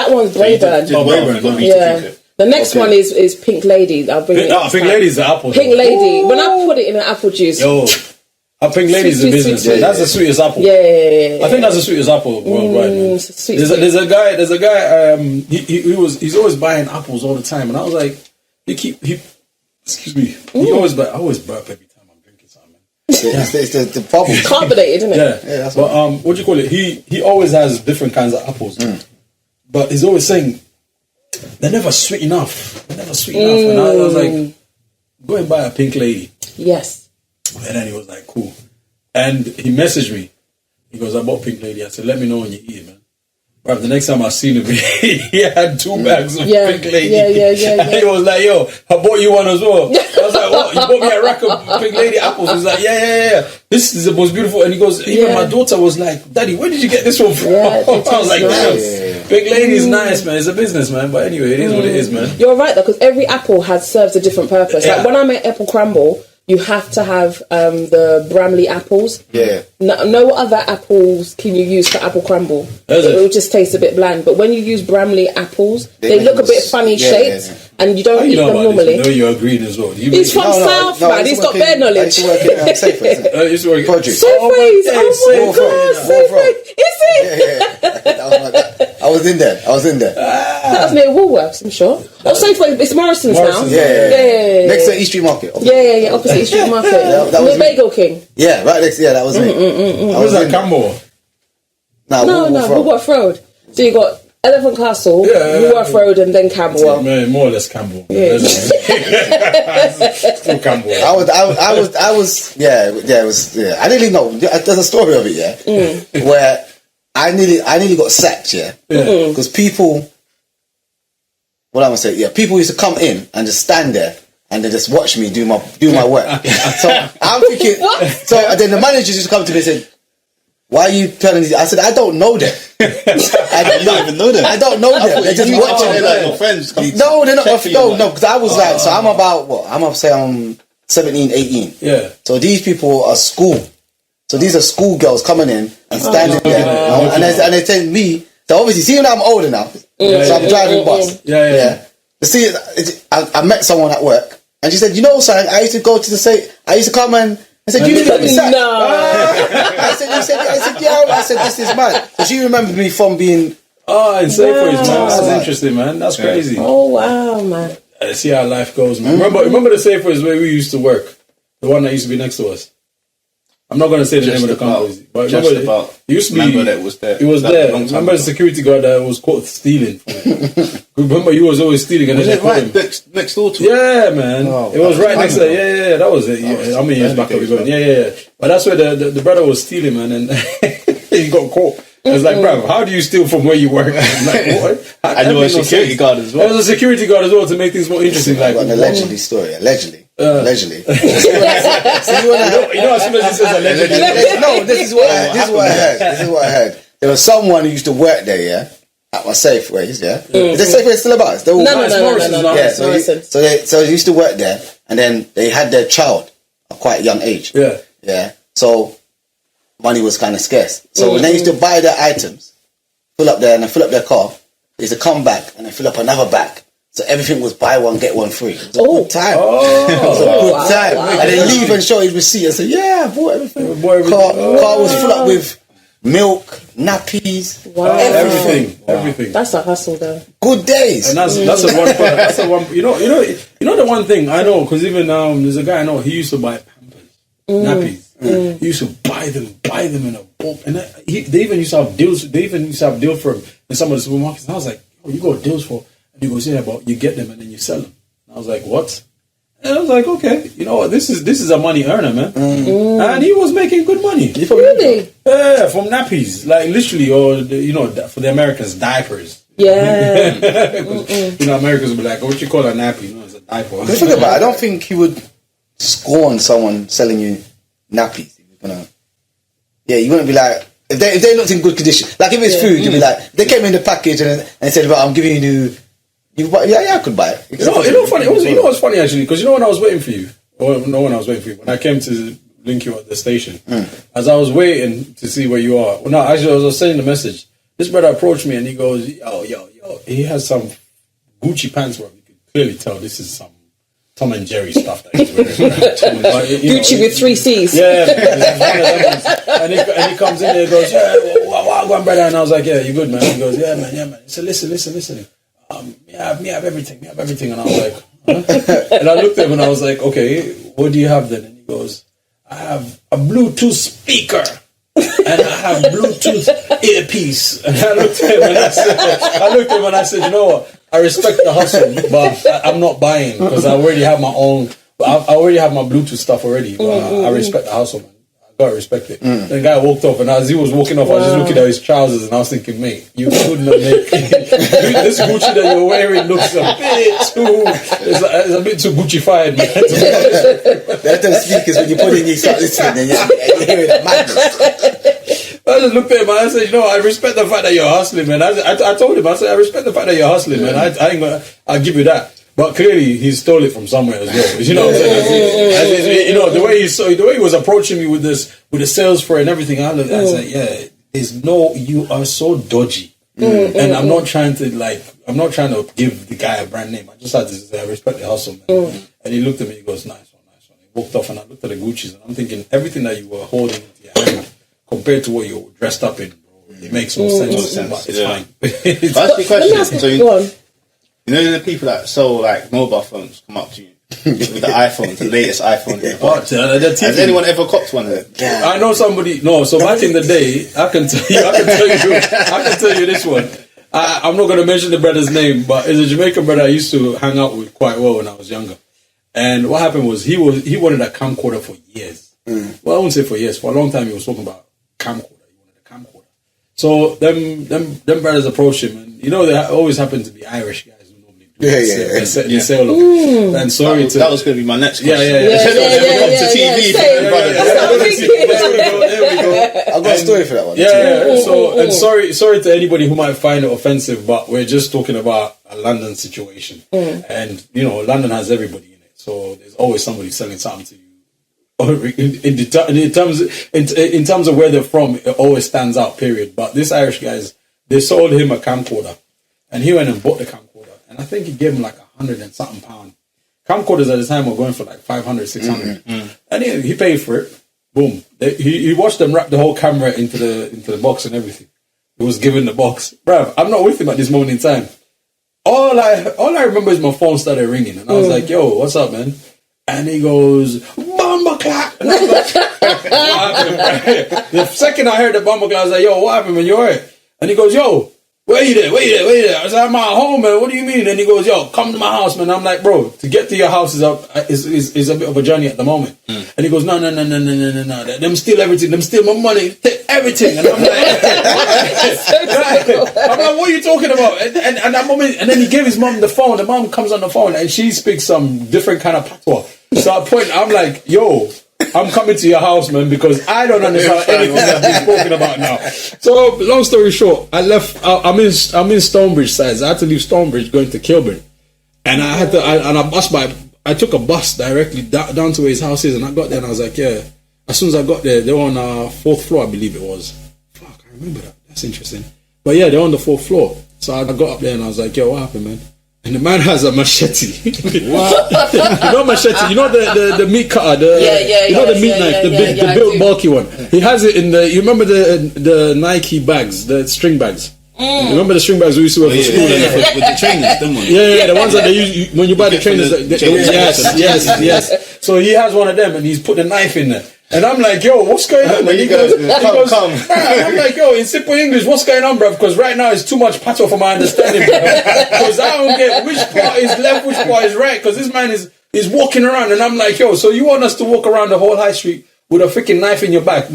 Braeburn. well, Braeburn, you got me to Yeah. drink it. The next one is Pink Lady. I'll bring it. No, I think ladies the apple. Pink Lady. When I put it in an apple juice. Yo, I think ladies the Sweet, business. sweet, Man. That's the sweetest apple. Yeah. I think that's the sweetest apple worldwide. Man. it's sweet, There's a guy. He's always buying apples all the time, and I was like, excuse me. I always burp every time I'm drinking something. It's the problem. Carbonated, isn't it? Yeah, that's but what do you call it? He always has different kinds of apples, but he's always saying they're never sweet enough. And I was like, go and buy a Pink Lady. Yes. And then he was like, cool. And he messaged me. He goes, I bought Pink Lady. I said, let me know when you eat it, man. Right, the next time I seen him, he had 2 bags of Pink Lady. Yeah. And he was like, yo, I bought you one as well. I was like, what? You bought me a rack of Pink Lady apples? He's like, yeah. This is the most beautiful. And he goes, even my daughter was like, Daddy, where did you get this one from? Yeah, I was like, nice. damn. Pink Lady is nice, man. It's a business, man. But anyway, it is what it is, man. You're right though, because every apple serves a different purpose. Yeah. Like when I make apple crumble, you have to have the Bramley apples. Yeah. No other apples can you use for apple crumble. Is it? It will just taste a bit bland. But when you use Bramley apples, they make look a them bit funny shaped, yeah. and you don't How eat you know them about normally. this? You know you're agreeing as well. He's from South, man. He's got bare I knowledge. used to work in Safeway, isn't it? Used to work Produce. Safeways! Oh Oh my my god! days, Safeways! Is it? I was in there. That was near Woolworths, I'm sure. Oh, Safeway. It's Morrison's now. Morrison's, Yeah. Next to East Street Market. Yeah. Opposite East Street Market. that was Near me. Bagel King. Yeah, right next. Yeah, that was me. What was that, Campbell? No, Woolworth Road. So you got Elephant Castle, Woolworth Road, and then Camberwell. Man, more or less Campbell. Yeah. Still Campbell. I was. Yeah. It was. Yeah. I didn't even know. There's a story of it. Yeah, where I nearly got sacked. Yeah, because people. What I'm gonna say? Yeah, people used to come in and just stand there and they just watch me do my work. So I'm thinking. So then the managers used to come to me and say, "Why are you telling these?" I said, "I don't know them. I don't even know them. I don't know them. They're just watching." Like your friends. No, they're not. No, because I was like, so I'm about what? I'm up say I'm 17, 18. Yeah. So these people are school. So these are school girls coming in and standing there, and they tell me. So obviously, see now I'm older now, so I'm driving bus. Yeah. You see, I met someone at work, and she said, "You know, son, I used to go to I used to come and I said, you didn't let me sack." No. I said, yeah. I said, this is mad. So she remembered me from being. Oh, in Safeways, man. That's Wow. interesting, man. That's crazy. Oh wow, man. See how life goes, man. Remember the Safeways where we used to work? The one that used to be next to us. I'm not going to say the name of the company, but Just remember, about. it used to be. Remember that it was there. It was Like, there. a long time Remember the ago. security guard that was caught stealing? Remember you was always stealing and Was then it they caught right him. next door to it? Yeah, man. Oh, it was that was right next to time it. Yeah, that was it. Yeah. How many years back are we going? Yeah. But that's where the brother was stealing, man, and he got caught. It was like, bruv, how do you steal from where you work? I'm like, what? And you were a security guard as well. There was a security guard as well to make things more interesting. Like, Got an allegedly story. Allegedly. See, when you know, as soon as he says allegedly, no, this is what I heard. There was someone who used to work there, yeah, at my Safeways, yeah. Is the Safeway still about? It's still No. Yeah, so he used to work there, and then they had their child at quite a young age. yeah. So money was kind of scarce. So when they used to buy their items, fill up their car, they used to come back and then fill up another bag. So everything was buy one get one free. It was a good time. It was a good time. Wow. And then leave and show his receipt and say, "Yeah, I bought everything." Bought everything. Car was full up with milk, nappies, Wow. Everything. That's a hustle, though. Good days. And that's the one. That's the one. You know the one thing I know, because even there's a guy I know. He used to buy Pampers, nappies. He used to buy them in a bulk, and they even used to have deals. They even used to have deals for him in some of the supermarkets. And I was like, "Oh, you got deals for?" And he goes, "Yeah, but you get them and then you sell them." And I was like, "What?" And I was like, "Okay, you know what? This is a money earner, man." And he was making good money. Really? Yeah, from nappies, like literally, or for the Americans, diapers. Yeah. Americans will be like, "What you call a nappy?" It's a diaper. The thing about it, I don't think he would scorn someone selling you nappies. you wouldn't be like, if they're not in good condition, like if it's food, you'd be like, they came in the package and said, "Well, I'm giving you I could buy it." You know what's funny actually, because when I was waiting for you, when I came to link you at the station, as I was waiting to see where you are. Well, no, actually, I was sending the message. This brother approached me and he goes, yo. He has some Gucci pants where you can clearly tell this is some Tom and Jerry stuff that he's wearing. Gucci with 3 C's. Yeah. And he comes in there and goes, what, brother? And I was like, yeah, you good, man? He goes, yeah, man. He said, listen. Me have everything. And I was like, huh? And I looked at him and I was like, okay, what do you have then? And he goes, I have a Bluetooth speaker. And I have Bluetooth earpiece. And I looked at him and I said, you know what? I respect the hustle, but I'm not buying because I already have my own. I already have my Bluetooth stuff already. But I respect the hustle, man. I gotta respect it. The guy walked off, and as he was walking off, I was just looking at his trousers, and I was thinking, mate, you couldn't have made this Gucci that you're wearing looks a bit too. It's a bit too Gucci-fied, man. That's those speakers when you put in, you start listening, and you're hearing the madness. I just looked at him and I said, I respect the fact that you're hustling, man. I told him, I said, I respect the fact that you're hustling, man. I'll give you that. But clearly, he stole it from somewhere as well. You know what I'm saying? The way he was approaching me with the sales for it and everything, I said, yeah, you are so dodgy. And I'm not trying to give the guy a brand name. I just had to say, I respect the hustle, man. And he looked at me, he goes, nice one. He walked off and I looked at the Gucci's and I'm thinking, everything that you were holding into your hand, compared to what you're dressed up in, bro, it makes no sense. But it's fine. That's the question. So you know the people that sell like mobile phones come up to you with the iPhones, the latest iPhone. Has anyone ever copped one of them? I know somebody. No, so back in the day, I can tell you this one. I'm not going to mention the brother's name, but it's a Jamaican brother I used to hang out with quite well when I was younger. And what happened was he wanted a camcorder for years. Well, I won't say for years. For a long time, he was talking about camcorder. He wanted a camcorder. So them brothers approached him, and they always happen to be Irish guys. Yeah. And sorry that was going to be my next question. There we go. I've got a story for that one. So, and sorry to anybody who might find it offensive, but we're just talking about a London situation. And, London has everybody in it. So there's always somebody selling something to you. In terms of where they're from, it always stands out, period. But this Irish guys, they sold him a camcorder. And he went and bought the camcorder. And I think he gave him like £100 and something pound. Camcorders at the time were going for like 500, 600. And he paid for it. Boom. He watched them wrap the whole camera into the box and everything. He was given the box. Bruv, I'm not with him at this moment in time. All I remember is my phone started ringing. And I was like, yo, what's up, man? And he goes, Bomber Clap. And I was like, what happened? The second I heard the Bomber Clap, I was like, yo, what happened, man? You alright? And he goes, yo, where you there? I was like, I'm at home, man. What do you mean? And he goes, yo, come to my house, man. I'm like, bro, to get to your house is a bit of a journey at the moment. And he goes, no. Them steal everything. Them steal my money. Take everything. And I'm like, what are you talking about? And that moment, and then he gave his mom the phone. The mom comes on the phone and she speaks some different kind of patois. So at a point, I'm like, yo, I'm coming to your house, man, because I don't understand anything that's been spoken about now. So, long story short, I left. I'm in Stonebridge sides. I had to leave Stonebridge going to Kilburn, and I had to. I took a bus directly down to where his house is, and I got there, and I was like, yeah. As soon as I got there, they were on 4th floor, I believe it was. Fuck, I remember that. That's interesting. But yeah, they're on the 4th floor. So I got up there, and I was like, yo, what happened, man? And the man has a machete. What? Machete. You know the meat cutter. The meat knife, the big bulky one. He has it in the. You remember the Nike bags, the string bags. You remember the string bags we used to wear for school? With the trainers, them ones. Yeah, the ones that they use when you buy the trainers. Yes. So he has one of them, and he's put the knife in there. And I'm like, yo, what's going on? And he goes, come. And I'm like, yo, in simple English, what's going on, bruv? Because right now it's too much pato for my understanding, bruv. Because I don't get which part is left, which part is right. Because this man is walking around, and I'm like, yo, so you want us to walk around the whole high street with a freaking knife in your back?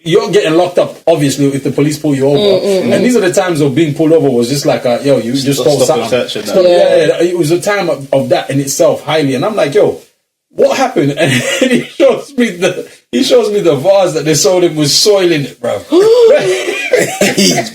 You're getting locked up, obviously, if the police pull you over. And these are the times of being pulled over was just like, yo, you just stole something. It was a time of that in itself, highly. And I'm like, yo, what happened? And he shows me the vase that they sold him was soil in it, bro.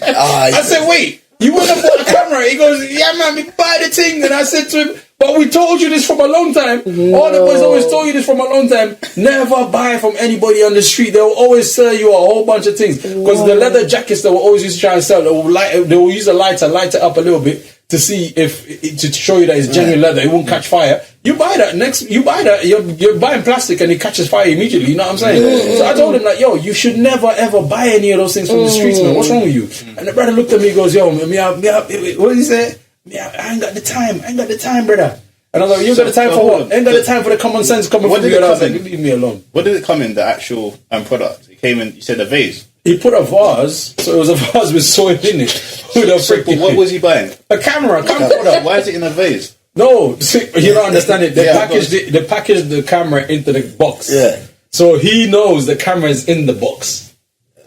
I said, wait, you went and bought the camera? He goes, yeah, man, we buy the thing. And I said to him, but we told you this from a long time. No. All the boys always told you this from a long time. Never buy from anybody on the street. They'll always sell you a whole bunch of things. Because the leather jackets they will always used to try and sell, they will use a lighter, light it up a little bit to see if to show you that it's genuine leather. It won't catch fire. You buy that you're buying plastic and it catches fire immediately. You know what I'm saying? So I told him like, yo, you should never ever buy any of those things from the streets, man. What's wrong with you? And the brother looked at me and goes, yo, what did he say? I ain't got the time. Brother. And I was like, you got the time for what? Ain't got the time for the common sense coming from you. And I was like, leave me alone. What did it come in, the actual product? It came in, you said a vase. He put a vase, so it was a vase with soil in it. But what was he buying? A camcorder. Why is it in a vase? No, see, you don't understand it. They packaged the camera into the box. Yeah. So he knows the camera is in the box.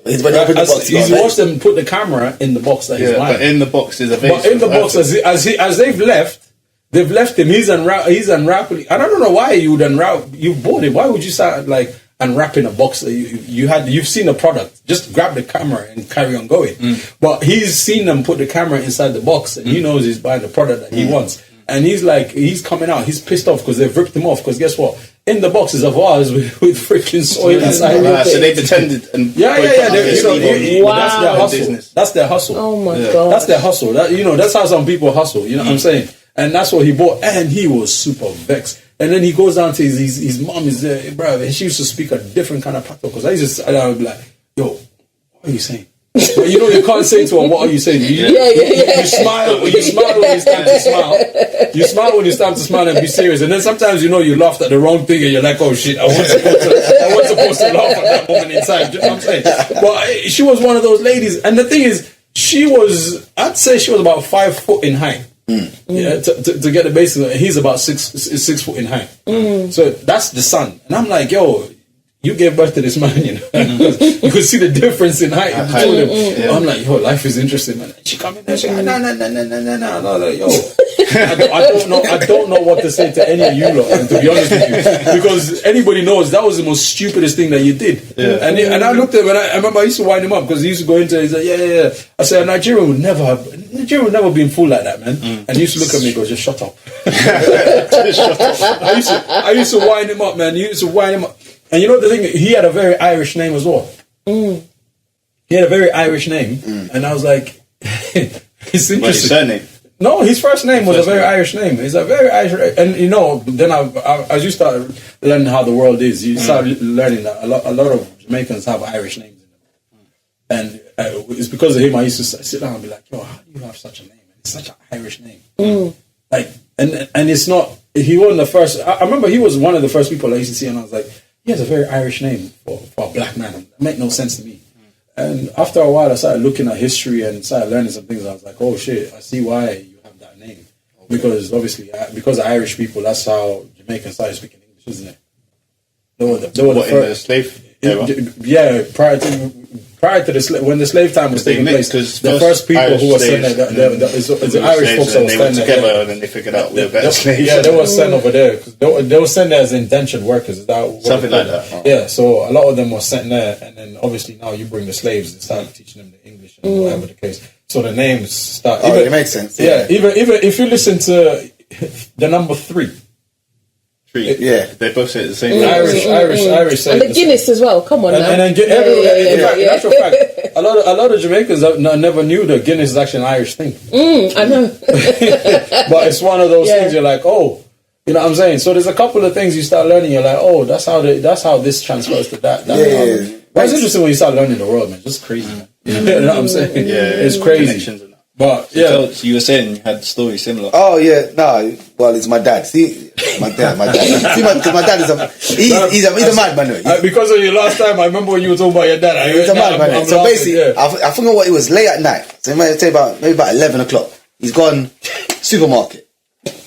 He's watched them put the camera in the box that he's buying. But in the box is a vase. But in the box, as they've left him. He's unwrapping. I don't know why you would unwrap. You bought it. Why would you start like unwrapping a box that you've seen the product? Just grab the camera and carry on going. But he's seen them put the camera inside the box, and he knows he's buying the product that he wants. And he's coming out. He's pissed off because they've ripped him off. Because guess what? In the box is a vase with freaking soil inside. So they pretended and wow. That's their hustle. That's their hustle. Oh my god. That's their hustle. That's how some people hustle. You know what I'm saying? And that's what he bought, and he was super vexed. And then he goes down to his mom is there, bro, and she used to speak a different kind of pattern. Because I would be like, yo, what are you saying? But you can't say to her, what are you saying? You smile when it's time to smile. You smile when it's time to smile and be serious. And then sometimes you laughed at the wrong thing and you're like, oh shit, I wasn't supposed to laugh at that moment in time. Do you know what I'm saying? But she was one of those ladies. And the thing is, I'd say she was about 5 foot in height. Yeah, to get the basic, he's about 6 foot in height. So that's the son. And I'm like, yo, you gave birth to this man, you could see the difference in height between them. I'm like, yo, life is interesting, man. She come in there, she's like, no. I was like, yo, I don't know what to say to any of you lot, to be honest with you, because anybody knows that was the most stupidest thing that you did. And I looked at him, and I remember I used to wind him up because he used to go into it. He's like, yeah. I said, Nigeria would never been fooled like that, man. And he used to look at me and go, just shut up. I used to wind him up, man. He used to wind him up. And you know the thing, he had a very Irish name as well. He had a very Irish name, and I was like, it's interesting. What's his surname? No, his first name was a very Irish name. It's a very Irish, and then as you start learning how the world is, you start learning that a lot of Jamaicans have Irish names in them, and it's because of him. I used to sit down and be like, yo, how do you have such a name? It's such an Irish name. Like, and it's not. He wasn't the first. I remember he was one of the first people I used to see, and I was like, he has a very Irish name for a black man. It made no sense to me. And after a while, I started looking at history and started learning some things. I was like, oh shit, I see why you have that name. Because obviously, because of Irish people, that's how Jamaicans started speaking English, isn't it? They were the first, in the slave era? Yeah, prior to when the slave time was taking place, the first people Irish who were sent there, the Irish folks that were sent there. Together, and then they figured out we were better slaves. Yeah, they were sent over there. They were sent there as indentured workers. Something like that. Yeah, so a lot of them were sent there, and then obviously now you bring the slaves and start teaching them the English and whatever the case. So the names start. It makes sense. Yeah, even if you listen to the number 3. Yeah, they both say it the same. Irish. And the Guinness as well. Come on now. And then in actual fact, a lot of Jamaicans never knew that Guinness is actually an Irish thing. I know. But it's one of those things you're like, oh, you know what I'm saying? So there's a couple of things you start learning. You're like, oh, that's how this transfers to that. But it's interesting when you start learning the world, man. Just crazy, man. You know what I'm saying? Yeah, it's crazy. But so you were saying you had stories similar. Oh yeah, no. Well, it's my dad. See, my dad. See, because my dad is he's a madman. Because of your last time, I remember when you were talking about your dad. He's a madman. So basically, I forgot what it was. Late at night. So it might say maybe about 11 o'clock. He's gone supermarket.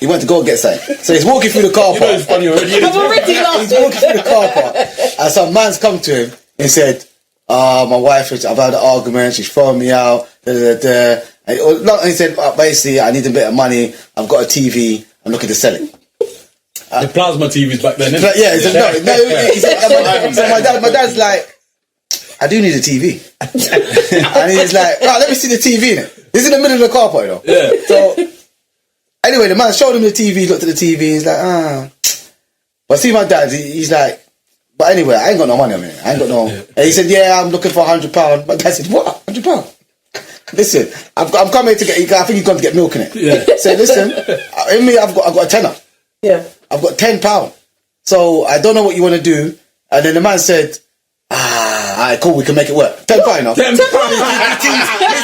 He went to go get something. So he's walking through the car park. It's funny already. I'm already laughing. He's walking through the car park, and some man's come to him and said, my wife, I've had an argument. She's throwing me out. And he said, basically, I need a bit of money. I've got a TV. I'm looking to sell it. The plasma TVs back then. Like, yeah, he said, no. He said, so my dad's like, I do need a TV. And he's like, right, let me see the TV. This is in the middle of the car park, you know. Yeah. So, anyway, the man showed him the TV, looked at the TV, he's like, But see my dad, he's like, but anyway, I ain't got no money on me. I ain't got no. And he said, yeah, I'm looking for £100. My dad said, what? £100? Listen, I'm coming to get. I think he's gone to get milk in it. Yeah. So listen, in me, I've got a tenner. Yeah. I've got £10. So I don't know what you want to do. And then the man said, alright, cool, we can make it work. £10, you know. £10. His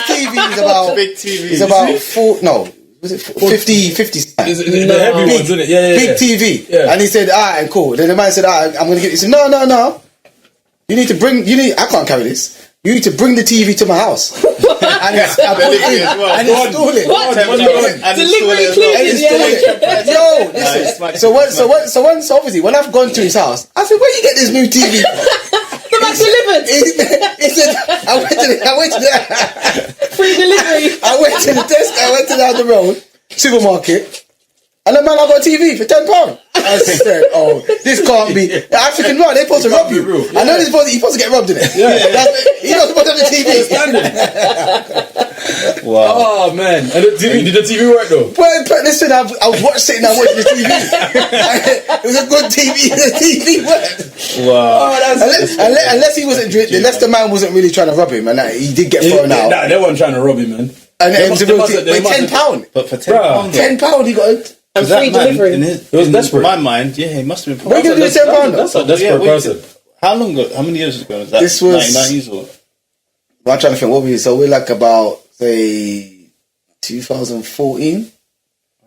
TV is about big TV. It's about 50 cents. The heavy ones, isn't it? Yeah. Big TV. Yeah. And he said, alright, cool. Then the man said, alright, I'm gonna get. He said, no. I can't carry this. You need to bring the TV to my house and install it. What? Delivery included. Yo, listen. So once obviously when I've gone to his house, I said, where you get this new TV from? The man delivered. He said, I went to the free delivery. I went to the desk. I went to down the road supermarket. And the man, I got a TV for £10. I said, oh, this can't be. The African man, they're supposed to rob you. I know he's supposed to get robbed in it. Yeah. He's not supposed to have the TV. Wow. Oh, man. And did the TV work, though? Well, listen, I was sitting there watching the TV. It was a good TV. The TV worked. Wow. Unless he wasn't drinking, unless the man wasn't really trying to rob him, and he did get thrown out. Nah, they weren't trying to rob him, man. And it was a real £10. But for £10, £10, he got it. And free delivery. It was desperate. In my mind, he must have been. What are you going to do with £10? That's a desperate person. How long ago? How many years ago was that? This was 1990s or? I'm trying to think. So we're like about say 2014.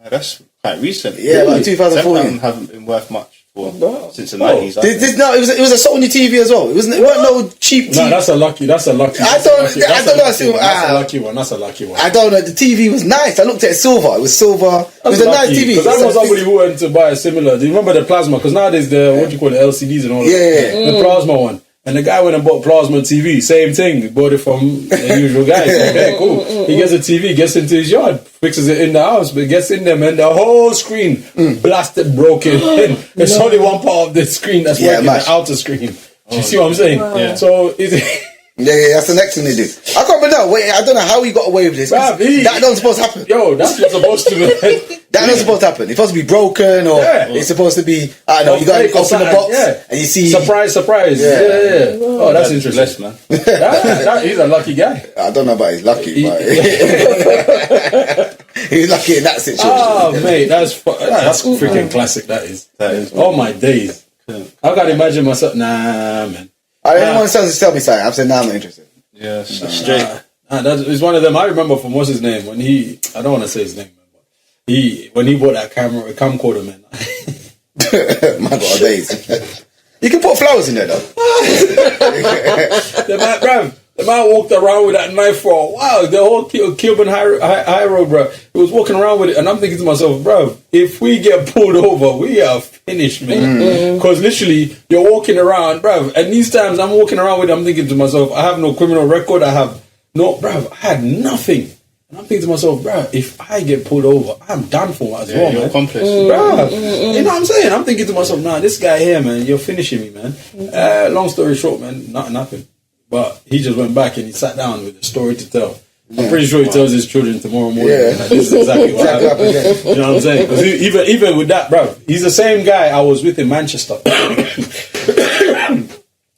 That's quite recent. Yeah, about 2014. £10 haven't been worth much since the 90s. It was a Sony TV as well. It weren't no cheap TV. No, that's a lucky. I don't know. That's a lucky one. I don't know. The TV was nice. I looked at it silver. It was silver. It was a nice TV. Because I know somebody who went to buy a similar. Do you remember the plasma? Because nowadays the what do you call it, LCDs and all that. Yeah. The plasma one. And the guy went and bought plasma TV. Same thing. He bought it from the usual guy. So, okay, cool. He gets a TV, gets into his yard, fixes it in the house, but gets in there, man. The whole screen blasted, broken. There's only one part of the screen that's working, the outer screen. You see what I'm saying? Wow. Yeah. So Yeah, that's the next thing they do. I can't remember now. Wait, I don't know how he got away with this. That wasn't supposed to happen. Yo, that's what's supposed to be. That wasn't supposed to happen. It's supposed to be broken, or it's supposed to be. I don't know. You got to open the box and you see. Surprise. Yeah. Oh, that's interesting, man. He's a lucky guy. I don't know about his lucky, but he's lucky in that situation. Oh, mate, that's freaking classic. That is. Oh my days. I can't imagine myself. Nah, man. Anyone says to tell me something, I'm saying, nah, I'm not interested. Yeah, straight. That is one of them. I remember from what's his name when I don't want to say his name, man, but when he bought that camcorder, man. My God, days. You can put flowers in there though. The man walked around with that knife for a while. The whole Cuban high road, bro. He was walking around with it, and I'm thinking to myself, bro, if we get pulled over, we are finished, man. Because literally, you're walking around, bro. And these times, I'm walking around with it, I'm thinking to myself, I have no criminal record. I had nothing. And I'm thinking to myself, bro, if I get pulled over, I'm done for as well, man. Komplex. Bro, you know what I'm saying? I'm thinking to myself, nah, this guy here, man, you're finishing me, man. Long story short, man, nothing. But he just went back and he sat down with a story to tell. I'm pretty sure he tells his children tomorrow morning. Yeah. Like, this is exactly what happened. You know what I'm saying? Because even with that, bro, he's the same guy I was with in Manchester.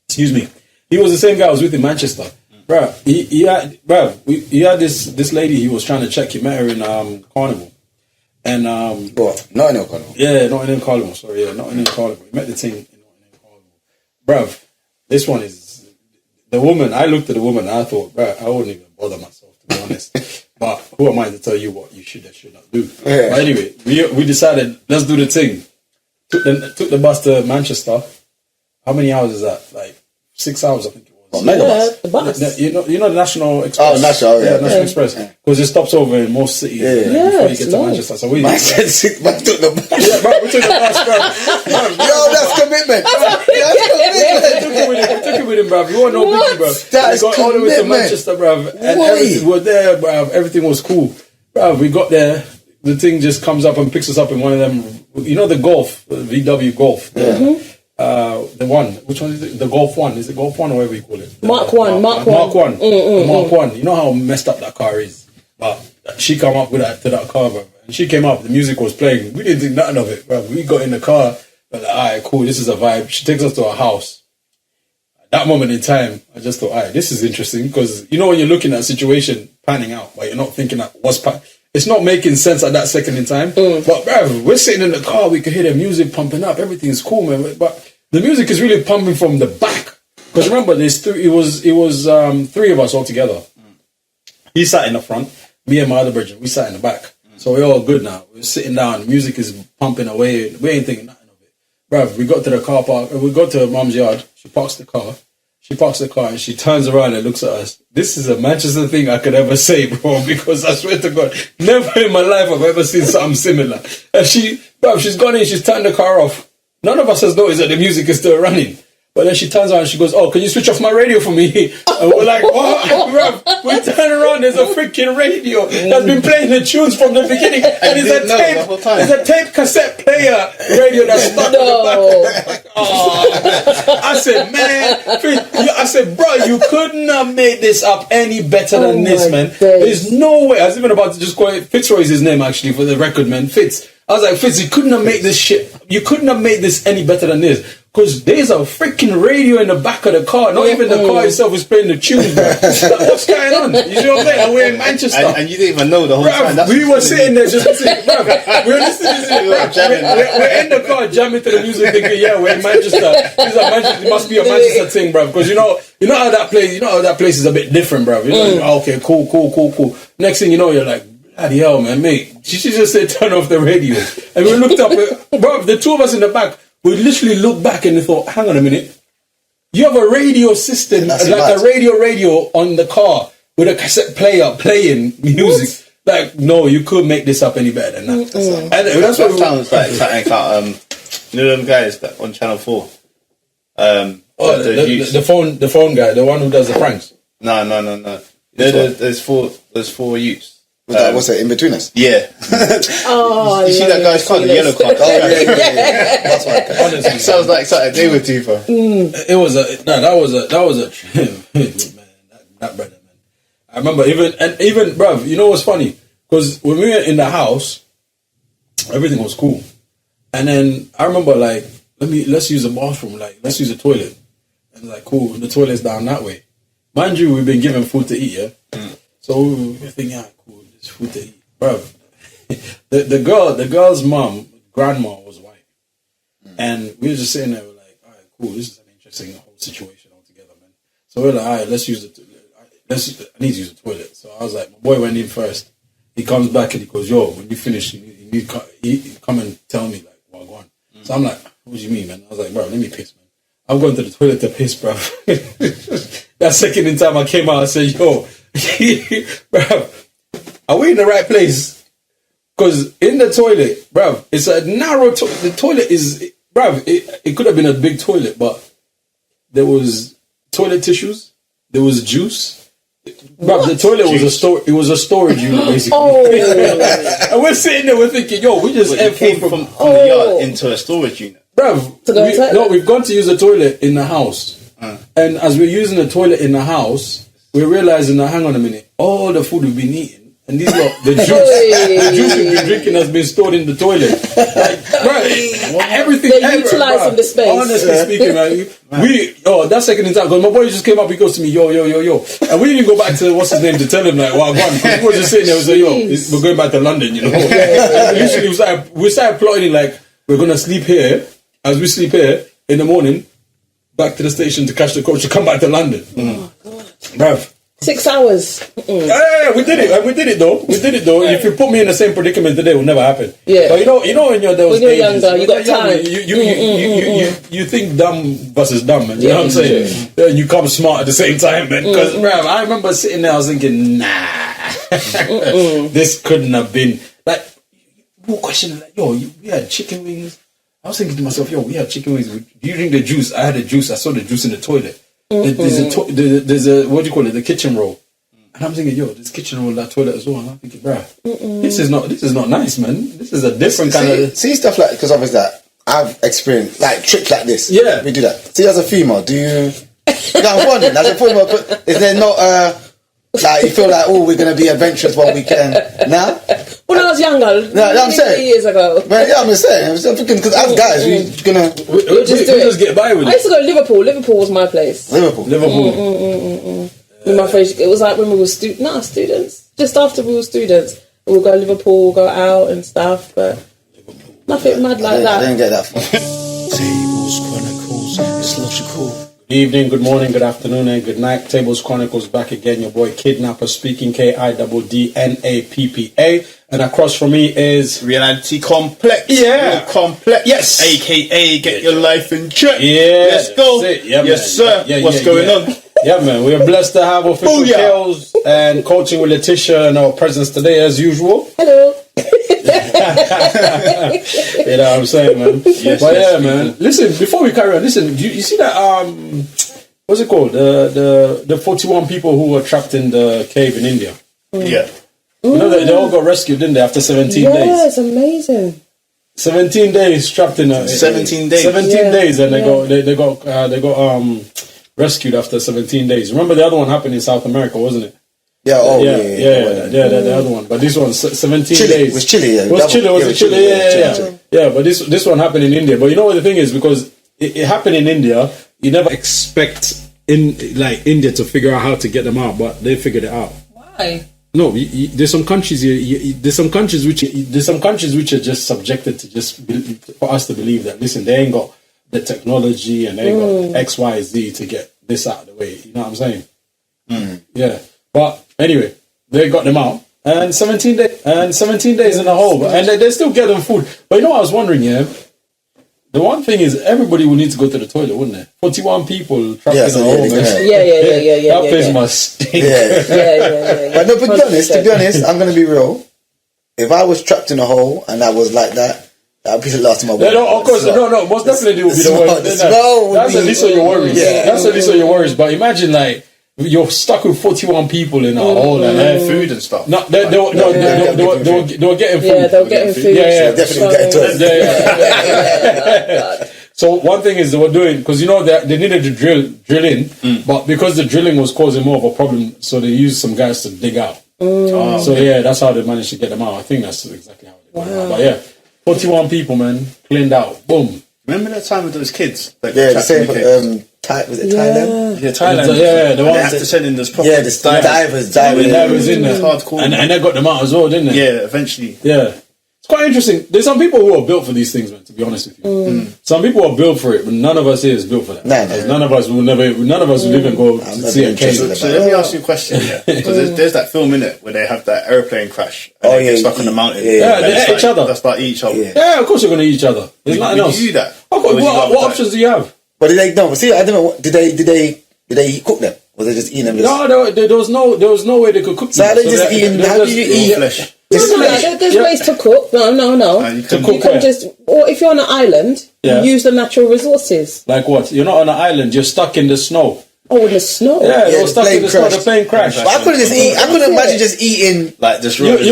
Excuse me. He was the same guy I was with in Manchester. Bro, he had this lady he was trying to check. He met her in Carnival. And Nottingham Carnival. Yeah, Nottingham Carnival. Sorry, yeah, Nottingham Carnival. He met the team in Nottingham Carnival. Bro, this one is the woman. I looked at the woman and I thought, bro, I wouldn't even bother myself, to be honest. But who am I to tell you what you should and should not do? Yeah. But anyway, we decided, let's do the thing. Took the bus to Manchester. How many hours is that? Like 6 hours, I think it was. The bus. You know the National Express. Oh, National Express. Because it stops over in most cities before you get to Manchester. So we took the bus. Yeah, bro, we took the bus, bro. Yo, that's commitment. We took it with him, bro. We weren't no biggie, bro. That is we got all the way to Manchester, bro. And everything was there, bro. Everything was cool. Bro, we got there. the thing just comes up and picks us up in one of them. You know the Golf, VW Golf. The one. Which one is it? The Golf One. Is it Golf One or whatever you call it? Mark One. Mark One. Mark One. You know how messed up that car is. But she come up with that to that car, bro. And she came up. The music was playing. We didn't think nothing of it, bro. We got in the car. We're like, all right, cool. This is a vibe. She takes us to her house. At that moment in time, I just thought, all right, this is interesting because you know when you're looking at a situation panning out, but you're not thinking that it's not making sense at that second in time. But bro, we're sitting in the car. We could hear the music pumping up. Everything's cool, man. But the music is really pumping from the back. Because remember, it was three of us all together. He sat in the front. Me and my other brother, we sat in the back. So we're all good now. We're sitting down. The music is pumping away. We ain't thinking nothing of it. Bruv, we got to the car park. We got to Mum's yard. She parks the car. And she turns around and looks at us. This is a Manchester thing I could ever say, bro, because I swear to God, never in my life I've ever seen something similar. And she's gone in, she's turned the car off. None of us has noticed that the music is still running. But then she turns around and she goes, oh, can you switch off my radio for me? And we're like, what? Bruv, we turn around, there's a freaking radio that's been playing the tunes from the beginning. And it's a tape cassette player radio that's stuck in the back. Oh. I said, man, bro, you couldn't have made this up any better than this, man. Days. There's no way. I was even about to just call it, Fitzroy's his name actually for the record, man. Fitz. I was like, Fitz, you couldn't have made this shit. You couldn't have made this any better than this. Because there's a freaking radio in the back of the car. Not even the car itself is playing the tunes, bro. What's going on? You see what I'm saying? And we're in Manchester. And you didn't even know the whole time. We were sitting there just listening. We're listening to it. We're in the car jamming to the music thinking, yeah, we're in Manchester. It must be a Manchester thing, bro. Because you know how that place is a bit different, bro. You know, okay, cool. Next thing you know, you're like, bloody hell, man, mate. She just said turn off the radio. And we looked up, bro, the two of us in the back, we literally looked back and thought, hang on a minute. You have a radio system, like a radio on the car with a cassette player playing music. What? Like, no, you couldn't make this up any better than that. And that's what sounds like you know them guys that on Channel 4? The phone guy, the one who does the pranks. No. There's four youths. What's that, In Between Us? Yeah. Oh, you see that guy's car, the yellow car? Oh, yeah. That's right. Honestly, sounds like something they would do, bro. That was a man. That brother, man. I remember even, bruv, you know what's funny? Because when we were in the house, everything was cool. And then I remember, like, let's use the bathroom, like, let's use the toilet. And like, cool, the toilet's down that way. Mind you, we've been given food to eat, yeah? So we're thinking, yeah, cool, there's food to eat. Bro, the girl's mom, grandma, was white. And we were just sitting there, we're like, all right, cool, this is an interesting whole situation altogether, man. So we're like, all right, let's use I need to use the toilet. So I was like, my boy went in first. He comes back and he goes, yo, when you finish, you need to come and tell me, like, well, go on. So I'm like, what do you mean, man? I was like, bro, let me piss, man. I'm going to the toilet to piss, bro. That second in time I came out, I said, yo, bro, are we in the right place? Because in the toilet, bro, it's a narrow the toilet is, bro, it could have been a big toilet, but there was toilet tissues, there was juice. Bro, the toilet was a storage unit, basically. And we're sitting there, we're thinking, yo, we just came from the yard into a storage unit. Bro, we've gone to use the toilet in the house. And as we're using the toilet in the house, we're realizing that, hang on a minute, all the food we've been eating, and the juice we've been drinking has been stored in the toilet. Like, bro, everything. They're utilising the space. Honestly speaking, man, that second in time, because my boy just came up, he goes to me, yo. And we didn't go back to, what's his name, to tell him, like, well, go on. Because we were just sitting there, we said, yo, we're going back to London, you know. Literally, we started plotting, like, we're going to sleep here. As we sleep here, in the morning, back to the station to catch the coach to come back to London. Oh, God. Bruv. 6 hours. Yeah, we did it. We did it though. If you put me in the same predicament today, it will never happen. Yeah. But you know when you're those when you're ages, younger, you got time. You think dumb versus dumb, man. You know what I'm saying? And you come smart at the same time, man. Because I remember sitting there, I was thinking, this couldn't have been like. More question like, yo, we had chicken wings. I was thinking to myself, yo, we had chicken wings. Do you drink the juice? I had the juice. I saw the juice in the toilet. There's a what do you call it? The kitchen roll. And I'm thinking, yo, this kitchen room, that toilet as well. And I'm thinking, bruh, this is not nice, man. This is a different kind of. See stuff like, because obviously that I've experienced like tricks like this. Yeah. We do that. See, as a female, do you? I'm wondering, as a female, is there not like you feel like, oh, we're gonna be adventurous one weekend now? When I was younger, No, I'm saying years ago. Man, yeah, I'm saying. I'm thinking because as guys, we just get by with I it. used to go to Liverpool. Liverpool was my place. Liverpool. With my friends, it was like when we were students. Just after we were students, we'll go to Liverpool, we'll go out and stuff, but nothing mad like that. I didn't get that far. Tables, Chronicles, it's logical. Good evening, good morning, good afternoon, and good night. Tables Chronicles back again. Your boy KiddNappa speaking, KiddNappa. And across from me is Reality Komplex. Yeah. Komplex. Yes. AKA Get Your Life in Check. Yeah. Let's go. That's it. Yeah, Yes, man. sir. What's going on? Yeah, man. We are blessed to have Official Booyah. Kelz and coaching with Leticia in our presence today, as usual. Hello. You know what I'm saying, man? Yes, But yes, yeah, man. Listen, before we carry on, listen, you see that, what's it called? The 41 people who were trapped in the cave in India. Yeah. You know, they all got rescued, didn't they, after 17 Yeah, days? it's amazing. 17 days trapped in a 17 days. 17 Yeah, days, and yeah. they got rescued after 17 days. Remember the other one happened in South America, wasn't it? Yeah. Oh, Yeah, yeah. the other one. But this one, 17 Chile. days. It was Chile. Yeah. Was it Chile? Was it Chile? Yeah. Chile. Yeah, but this one happened in India. But you know what the thing is, because it happened in India, you never expect India to figure out how to get them out, but they figured it out. Why? No, there's some countries. There's some countries which are just subjected to for us to believe that. Listen, they ain't got the technology and they ain't got X, Y, Z to get this out of the way. You know what I'm saying? Yeah. But anyway, they got them out, and 17 days in a hole, and they still get them food. But you know what I was wondering? Yeah. The one thing is, everybody will need to go to the toilet, wouldn't they? 41 people trapped in a hole. Yeah. That place must stink. Yeah. But no, but to be honest, I'm gonna be real. If I was trapped in a hole and I was like that, that'd be the last of my worries. No, of course, no. Most definitely would be the worst. The smell would That's be- at least of your worries. Yeah. That's at least of your worries. But imagine like you're stuck with 41 people in a hole and Food and stuff. no, they were getting food. Yeah, they were getting food. Yeah. Definitely get to it. Yeah. So one thing is they were doing, because you know they needed to drill in, but because the drilling was causing more of a problem, so they used some guys to dig out. So yeah, that's how they managed to get them out. I think that's exactly how they got them out. But yeah, 41 people, man, cleaned out. Boom. Remember that time with those kids? That Yeah, the trapped same. in the cave? Was it Thailand? Yeah, Thailand. Yeah, the They ones have to send in those proper Yeah, the divers. divers in there, Hardcore. and they got them out as well, didn't they? Yeah, eventually. Yeah. It's quite interesting. There's some people who are built for these things, man, to be honest with you. Some people are built for it, but none of us here is built for that. No. None of us will even go to see a interested cave. So let me ask you a question, because there's that film in it where they have that airplane crash. And they get stuck on the mountain. Yeah, And they it's hate each other. That's like eat each other. Yeah. Yeah, of course you're going to eat each other. There's nothing Would else. you do that? Of course, Or would you rather what die? options do you have? But did they? No. See, I don't know. Did they cook them? Or they just eating them? No, there was no way they could cook So them. they just eating. How do you eat? Flesh. Just There's ways to cook. No. You To can cook You can where? just, or if you're on an island, Yeah. you use the natural resources. Like what? You're not on an island. You're stuck in the snow. Oh, in the snow. Yeah, they Yeah, were stuck the in the plane snow. The crashed. plane crashed. But I couldn't just eat. I couldn't imagine just eating. like this You room. know,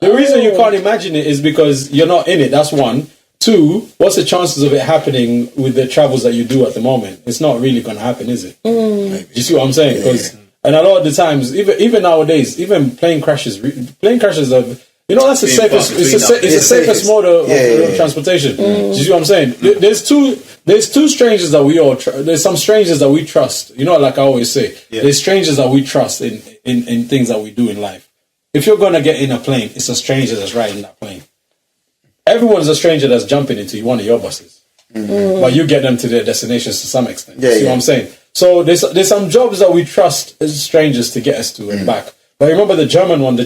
the reason you can't imagine it is because you're not in it. That's one. Two, what's the chances of it happening with the travels that you do at the moment? It's not really going to happen, is it? You see what I'm saying? And a lot of the times, even nowadays, even plane crashes are, that's the safest. It's the safest mode of transportation. Do you see what I'm saying? There's two strangers that there's some strangers that we trust. You know, like I always say, there's strangers that we trust in things that we do in life. If you're going to get in a plane, it's a stranger that's riding that plane. Everyone's a stranger that's jumping into one of your buses, but you get them to their destinations to some extent. You see what I'm saying? So there's some jobs that we trust as strangers to get us to and back. But remember the German one,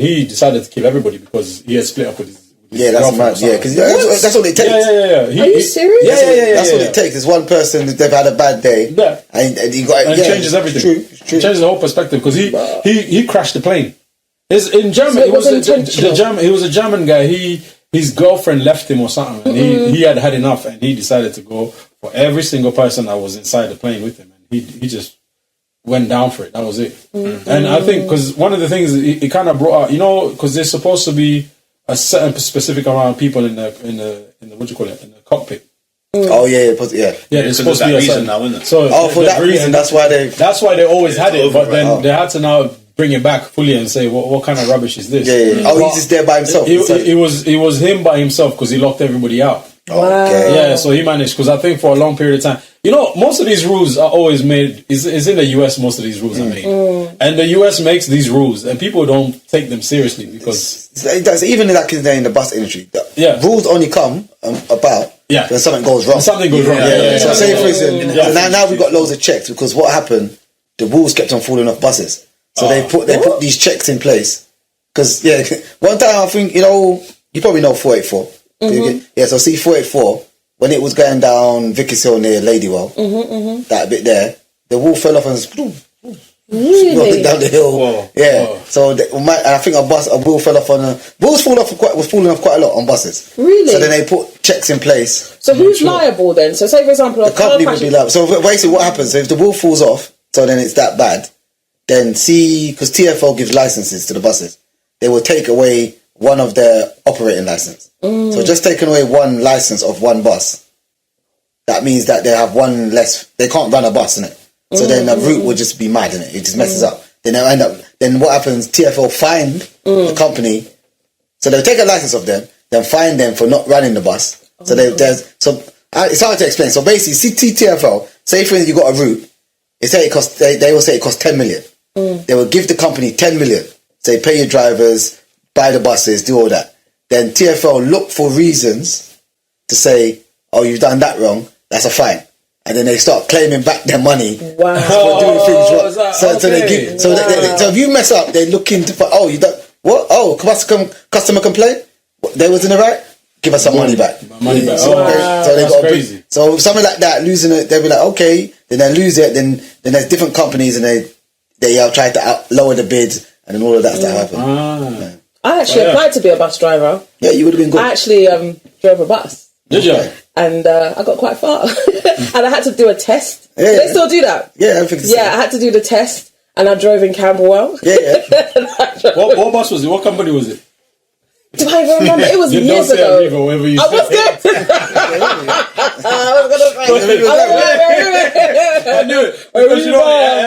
he decided to kill everybody because he had split up with his That's mad. Yeah, because that's all it takes. Are you serious? That's all it takes. It's one person they've had a bad day, and he got and it changes everything. It's true. It changes the whole perspective because he crashed the plane. In Germany, So he was a German guy. His girlfriend left him or something, and he had enough, and he decided to go for every single person that was inside the plane with him, and he just went down for it. That was it. And I think because one of the things it kind of brought out, because there's supposed to be a certain specific amount of people in the what do you call it, in the cockpit. Oh yeah. There's supposed to be a reason certain, now, isn't it? So for that reason, that's why they always had it, but then they had to now bring it back fully and say what kind of rubbish is this? Yeah. Oh, he's just there by himself. It was him by himself because he locked everybody out. Okay. Yeah, so he managed, because I think for a long period of time, most of these rules are always made, is in the US, most of these rules are made. And the US makes these rules and people don't take them seriously because... It does, even in the bus industry, rules only come about when something goes wrong. Something goes wrong. So say for instance, now we've got loads of checks because what happened, the rules kept on falling off buses. So they put these checks in place. Because, one time I think, you probably know 484. So see 484, when it was going down Vickers Hill near Ladywell, that bit there, the wall fell off and rolling down the hill. Whoa. Yeah. Whoa. So I think a wheel fell off wheels was falling off quite a lot on buses. Really? So then they put checks in place. So who's liable then? So say for example, The company would be liable. So basically what happens, so if the wheel falls off, so then it's that bad, then because TfL gives licenses to the buses, they will take away one of their operating license. So just taking away one license of one bus, that means that they have one less. They can't run a bus in it. So then the route will just be mad in it. It just messes up. Then they'll end up. Then what happens? TfL fine the company. So they'll take a license of them, then fine them for not running the bus. So it's hard to explain. So basically, TfL, say for instance you got a route, they will say it costs 10 million. They will give the company 10 million. Say pay your drivers, buy the buses, do all that. Then TfL look for reasons to say, oh, you've done that wrong, that's a fine. And then they start claiming back their money for doing things wrong. So if you mess up, they look into, you done, what? Oh, customer complaint? They was in the right? Give us some money back. Money back. So they got crazy. So something like that, losing it, they'll be like, okay. Then they lose it, then there's different companies and they try to lower the bids and then all of that stuff happen. I actually applied to be a bus driver. Yeah, you would have been good. I actually drove a bus. Did you? And I got quite far. And I had to do a test. Yeah. They still do that? Yeah, I think I had to do the test. And I drove in Camberwell. Yeah. What bus was it? What company was it? Do I even remember? It was You years don't say ago. Arriva, whatever you I was say. good. I was going to say. I knew it. Because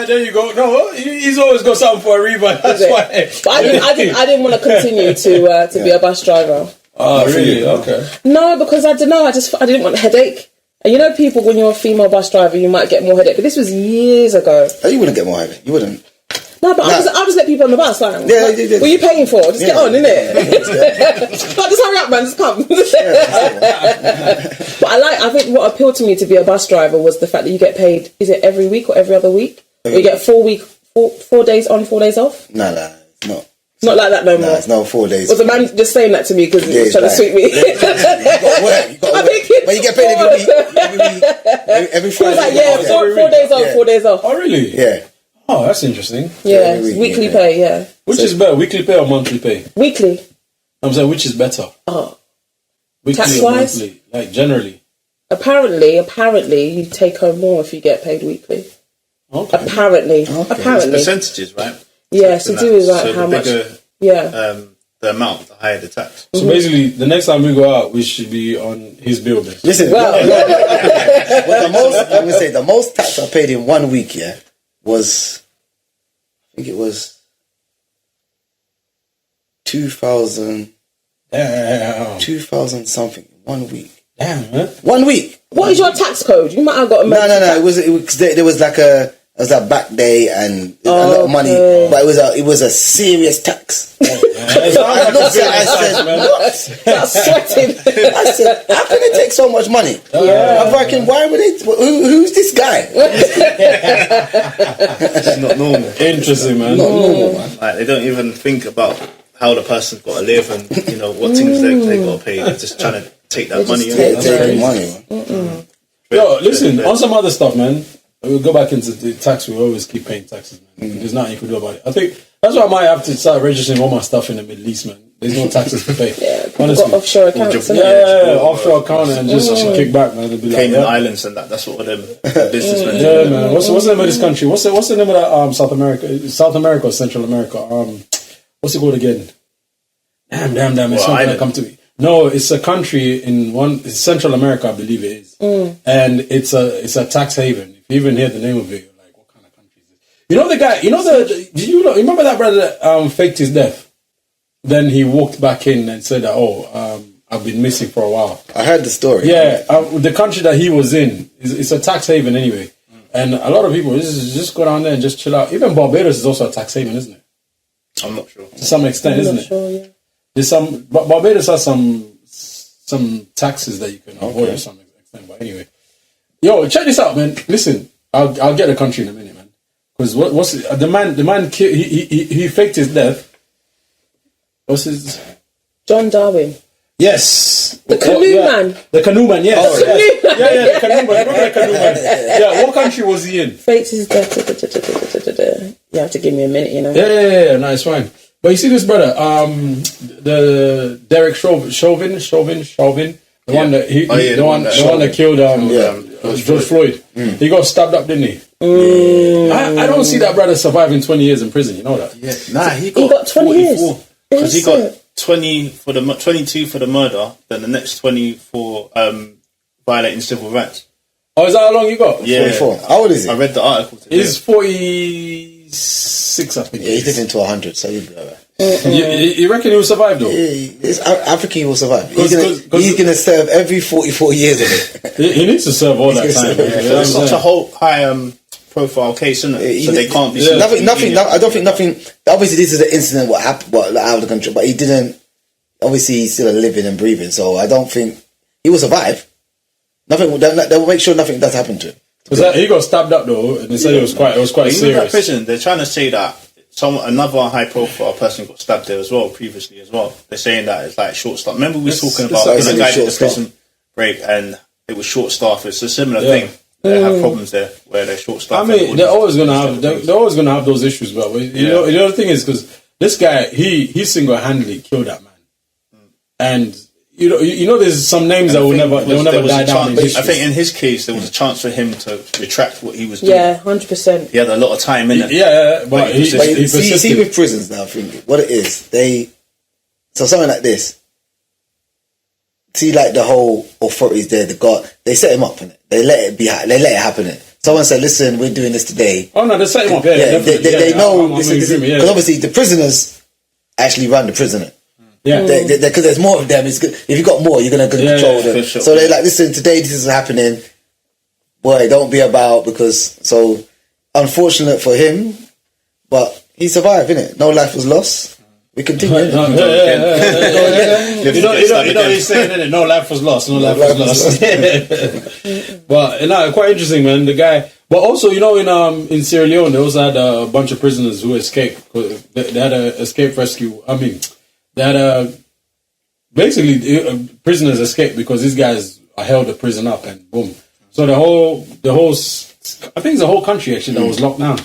there you go. No, he's always got something for Arriva. That's why. But I didn't want to continue to be a bus driver. Oh, really? Okay. No, because I don't know. I didn't want a headache. And people, when you're a female bus driver, you might get more headache. But this was years ago. Oh, you wouldn't get more headache. You wouldn't. No, but I'll just let people on the bus. Like, yeah, what are you paying for? Just get on, innit? Like, just hurry up, man. Just come. But I think what appealed to me to be a bus driver was the fact that you get paid. Is it every week or every other week? Or you get 4 days on, 4 days off? No, it's not. It's not like that no more. It's not 4 days. Was the man just saying that to me because he was trying to sweet me? You got to work. But you get paid every week. Every Friday. He was like, 4 days on, 4 days off. Oh, really? Yeah. Oh, that's interesting. Yeah, weekly pay, yeah. Which is better, weekly pay or monthly pay? Weekly. I'm saying, which is better? Oh. Weekly Tax-wise? or monthly? Like, generally? Apparently, you take home more if you get paid weekly. Okay. Apparently. It's percentages, right? Yeah, to do with like how much. Yeah. The amount, the higher the tax. So basically, the next time we go out, we should be on his bill list. Listen, the most tax I paid in 1 week, was, I think it was 2,000 something, 1 week. Damn, man. 1 week. What is your tax code? You might have got a No. It was there was like a back day and a lot of money, but it was a serious tax. I looked at it, I said, what? That's sweating. I said, how can they take so much money? I'm thinking, why would they? Who's this guy? It's not normal. Interesting, man. Not normal, man. Like, they don't even think about how the person's got to live and what things they got to pay. They're just trying to take that money. Taking money, man. Yo, listen, on some other stuff, man. We'll go back into the tax. We always keep paying taxes, man. There's nothing you can do about it. I think That's why I might have to start registering all my stuff in the Middle East, man. There's no taxes to pay. Yeah, people honestly. got offshore accounts. Yeah, offshore account and just kick back, man. They'll be like, Cayman Islands and that. That's what all them businessmen do. Yeah, man. What's the name of this country? What's the name of that South America or Central America? What's it called again? Damn. It's not gonna come to me. No, it's a country it's Central America, I believe it is. And it's a tax haven. If you even hear the name of it, you're like, what kind of country is this? You know the guy, you remember that brother that faked his death? Then he walked back in and said that, I've been missing for a while. I heard the story. Yeah, the country that he was in, it's a tax haven anyway. And a lot of people just go down there and just chill out. Even Barbados is also a tax haven, isn't it? I'm not sure. To some extent, isn't it? Sure, yeah. There's but Barbados has some taxes that you can avoid to some extent. But anyway, yo, check this out, man. Listen, I'll get the country in a minute, man. Because the man he faked his death. What's his? John Darwin. Yes. The canoe man. The canoe man, yes. The canoe man. Yeah, the canoe man. Remember the canoe man? Yeah, what country was he in? Faked his death. You have to give me a minute, you know. Yeah, no, it's fine. But you see this brother, the Derek Chauvin, the one that the one that killed George Floyd. He got stabbed up, didn't he? I don't see that brother surviving 20 years in prison. You know that? Yeah. Nah, he got 20 years. Because he got 22 for the murder, then the next 20 for violating civil rights. Oh, is that how long you got? Yeah. 44. How old is he? I read the article today. He's 46, I think. Yeah, he's living to 100, so he'll be alright. You reckon he will survive though? I think he will survive. He's going to serve every 44 years of it. He needs to serve all that time. It's such a high profile case, isn't it? So they can't be... Nothing. I don't think nothing... Obviously, this is an incident what happened out of the country, but he didn't... Obviously, he's still living and breathing, so I don't think... He will survive. Nothing. They'll make sure nothing does happen to him. Because he got stabbed up though, and they said it was quite serious. In that prison, they're trying to say that another high profile person got stabbed there as well, previously as well. They're saying that it's like short staff. Remember we were talking about when a guy did the prison break and it was short staff. It's a similar thing. They have problems there where they're short staff. I mean, they're always gonna have those issues, but you know the thing is because this guy he single handedly killed that man, and you know there's some names that will never die down in history. I think in his case there was a chance for him to retract what he was doing. Yeah, 100%. He had a lot of time in it. Yeah, but he see with prisons now, I think what it is, so something like this. See, like the whole authorities there, they set him up in it. They let it happen. Someone said, "Listen, we're doing this today." Oh no, they set him up. They know because obviously the prisoners actually run the prison. Yeah, because there's more of them. It's good. If you got more, you're gonna control them. Sure. So they're like, "Listen, today this is happening. Boy, don't be about because." So unfortunate for him, but he survived, innit? No life was lost. We continue. You know he's saying, innit? No life was lost. No life was lost. But quite interesting, man. The guy. But also, in Sierra Leone, they also had a bunch of prisoners who escaped. They had an escape rescue. I mean, they had basically prisoners escaped because these guys held the prison up and boom. So the whole, I think it's the whole country actually that was locked down.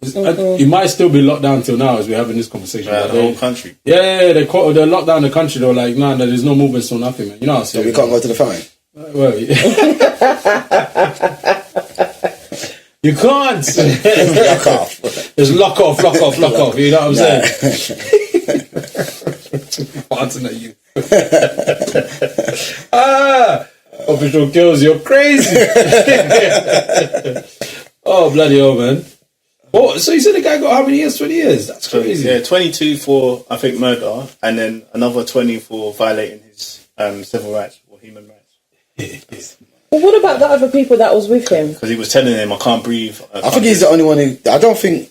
It might still be locked down till now as we're having this conversation. The whole country. Yeah, they locked down the country. They were like, nah, there's no movement, so nothing, man. You know what I'm saying? So we can't go to the phone. Well, you can't. Lock off. It's lock off. You know what I'm saying? Farting at you. Official Kelz, you're crazy. Oh, bloody hell, man. Oh, so you said the guy got how many years? 20 years? That's crazy. Yeah, 22 for, I think, murder, and then another 20 for violating his civil rights or human rights. Well, what about the other people that was with him? Because he was telling him, I can't breathe. I think he's the only one who... I don't think...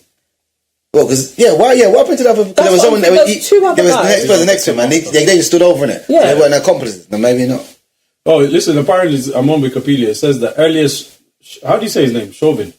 Well, because... what happened to the other... There was someone... There was the next person next to him, and they just stood over in it. Yeah. They weren't accomplices. No, maybe not. Oh, listen, apparently, I'm on Wikipedia. It says the earliest... How do you say his name? Chauvin.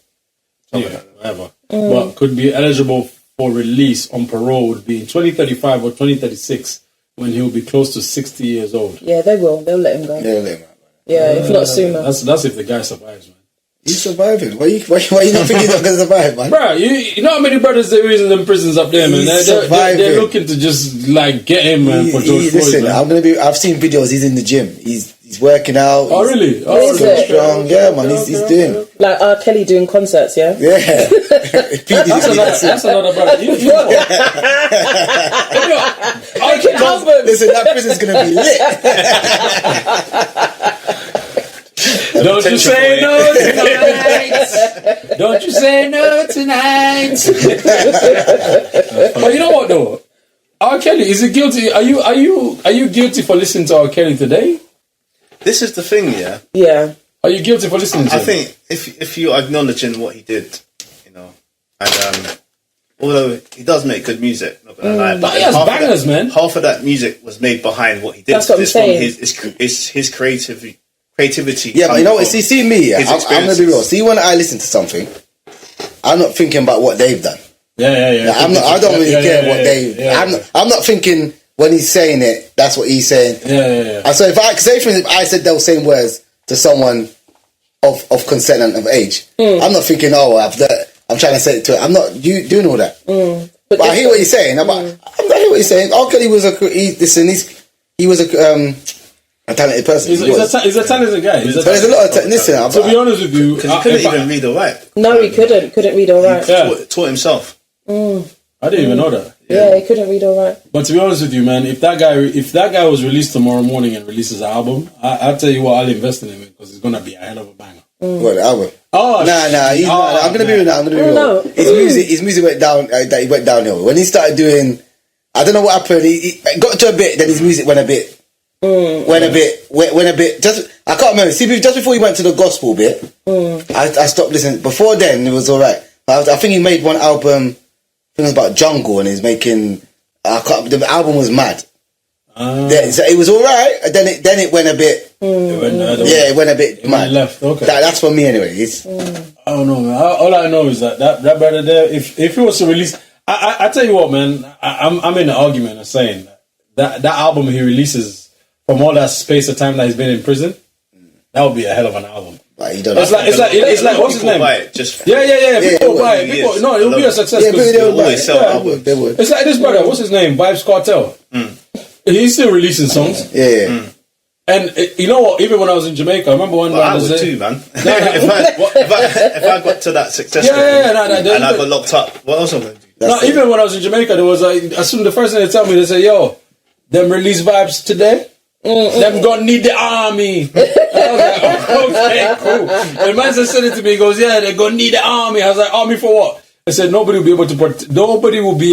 Yeah, whatever. But could be eligible for release on parole would be in 2035 or 2036 when he will be close to 60 years old. Yeah, they will. They'll let him go. They'll let him out. Yeah, if not sooner. That's if the guy survives, man. He's surviving. Why you not thinking he's not going to survive, man? Bro, you know how many brothers there is in them prisons up there, man? They're looking to just like get him, man, for George Floyd. Listen, I've seen videos. He's in the gym. He's working out. Oh, really? Oh, Is it? Strong. Yeah, man. He's doing. Like R. Kelly doing concerts, yeah? Yeah. That's another brother. Listen, that prison's going to be lit. Don't you say no tonight. Don't you say no tonight. But you know what though? R. Kelly, is he guilty? Are you guilty for listening to R. Kelly today? This is the thing, yeah. Yeah. Are you guilty for listening to him? I think if you acknowledging what he did, you know, and although he does make good music, not gonna lie, but he has bangers, man. Half of that music was made behind what he did. That's what I'm saying. From his creativity. Yeah, but you know what? See me. Yeah, I'm gonna be real. See, when I listen to something, I'm not thinking about what they've done. Yeah. I don't really care what they've. I'm not thinking when he's saying it. That's what he's saying. Yeah. And so if I say, for instance, if I said those same words to someone of consent and of age, I'm not thinking, I'm trying to say it to it. I'm not doing all that. But I hear what he's saying. I hear what he's saying. R. Kelly was he was a talented person. He's a talented guy. But there's a lot of listen. To be honest with you, because he couldn't even read or write. No, he couldn't read or write. Taught himself. I didn't even know that. Yeah, he couldn't read or write. But to be honest with you, man, if that guy was released tomorrow morning and releases an album, I'll tell you what, I'll invest in him because it's gonna be a hell of a banger. What, the album? Oh, nah. I'm gonna be real now. No. His music went down. He went downhill when he started doing. I don't know what happened. He got to a bit, then his music went a bit. Went a bit. Just I can't remember. See, just before he went to the gospel bit, I stopped listening. Before then, it was all right. I think he made one album. I think it was about jungle, and he's making. The album was mad. So it was all right. Then it went a bit. It went a bit mad. Left. Okay. That's for me anyway. I don't know, man. All I know is that brother there, if he was to release, I tell you what, man. I'm in an argument of saying that album he releases from all that space of time that he's been in prison, that would be a hell of an album. Like, you don't it's like what's his name? Buy it just People buy it. No, it will be a success. They'll always sell albums. They would. It's like this brother. What's his name? Vibes Cartel. He's still releasing songs. Yeah. And you know what? Even when I was in Jamaica, I remember one. I would too, man. If I got to that success, and I got locked up, what else am I going to do? No, even when I was in Jamaica, there was as soon the first thing they tell me, they say, "Yo, them release Vibes today. Them gonna need the army." And I was like, okay, cool. And the man said it to me. He goes, "Yeah, they're gonna need the army." I was like, "Army for what?" I said, "Nobody will be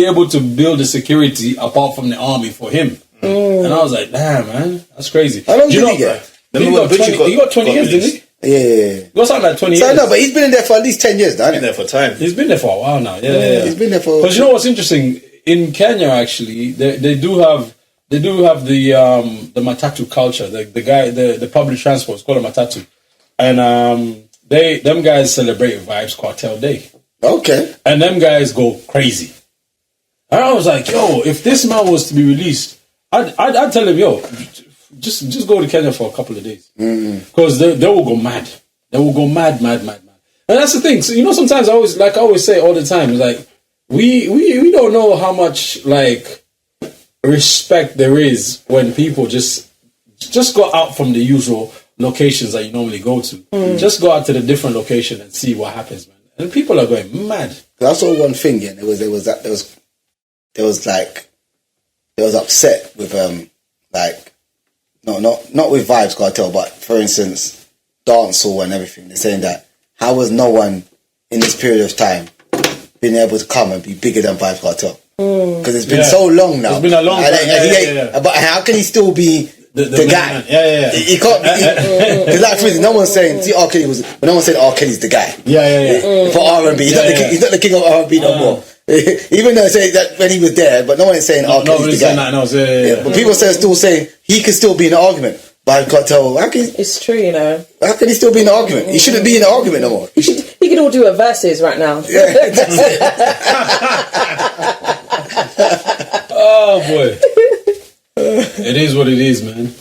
able to build the security apart from the army for him." And I was like, "Damn, man, that's crazy." How long did he get? He got 20 years, didn't he? Yeah. He got something like 20 years. So no, but he's been in there for at least 10 years now. He's been there for time. He's been there for a while now. Yeah. He's been there for. Because you know what's interesting in Kenya, actually, they do have the matatu culture. The public transport is called a matatu, and them guys celebrate Vibes Cartel Day. Okay. And them guys go crazy. And I was like, yo, if this man was to be released, I'd tell him, yo, just go to Kenya for a couple of days. Because they will go mad. They will go mad. And that's the thing. So, you know, sometimes I always say all the time, it's like, we don't know how much, like, respect there is when people just go out from the usual locations that you normally go to. Just go out to the different location and see what happens, man. And people are going mad. I saw one thing, yeah. There was upset with not with Vibes Cartel, but for instance, dancehall and everything. They're saying that how was no one in this period of time been able to come and be bigger than Vibes Cartel? Because it's been so long now. It's been a long time. But how can he still be the guy? Yeah. He can't be. Because like for instance, no one's saying. See, R. Kelly was. But no one said R. Kelly's the guy. Yeah. For R&B, he's not the king of R&B no more. Even though they say that when he was there, but no one is saying R. Kelly's the guy. But people still saying he can still be in an argument. But I can't tell. It's true, you know. How can he still be in an argument? He shouldn't be in an argument no more. He could all do a verses right now. Yeah, that's it. Oh boy. It is what it is, man.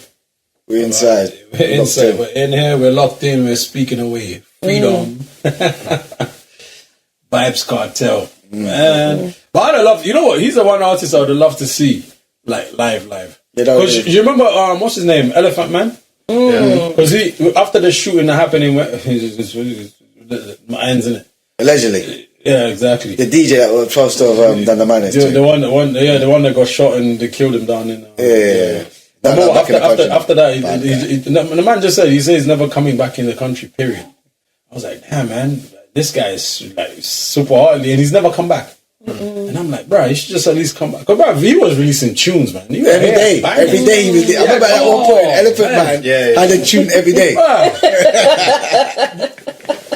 We're inside. We're inside. We're in here. We're locked in. We're speaking away. Freedom. Vibes Cartel. Man. But I love, you know what? He's the one artist I would love to see, like, live. Because you remember, what's his name? Elephant Man? Because he, after the shooting that happened in, my hands in it. Allegedly. Yeah, exactly. The DJ that was supposed to have done the madness. The one that got shot and they killed him down in. After that, the man just said, he says he's never coming back in the country, period. I was like, damn, man, this guy is like super hardly, and he's never come back. And I'm like, bro, he should just at least come back. Because, bro, he was releasing tunes, man. Every day he was. I remember at one point, Elephant Man had a tune every day.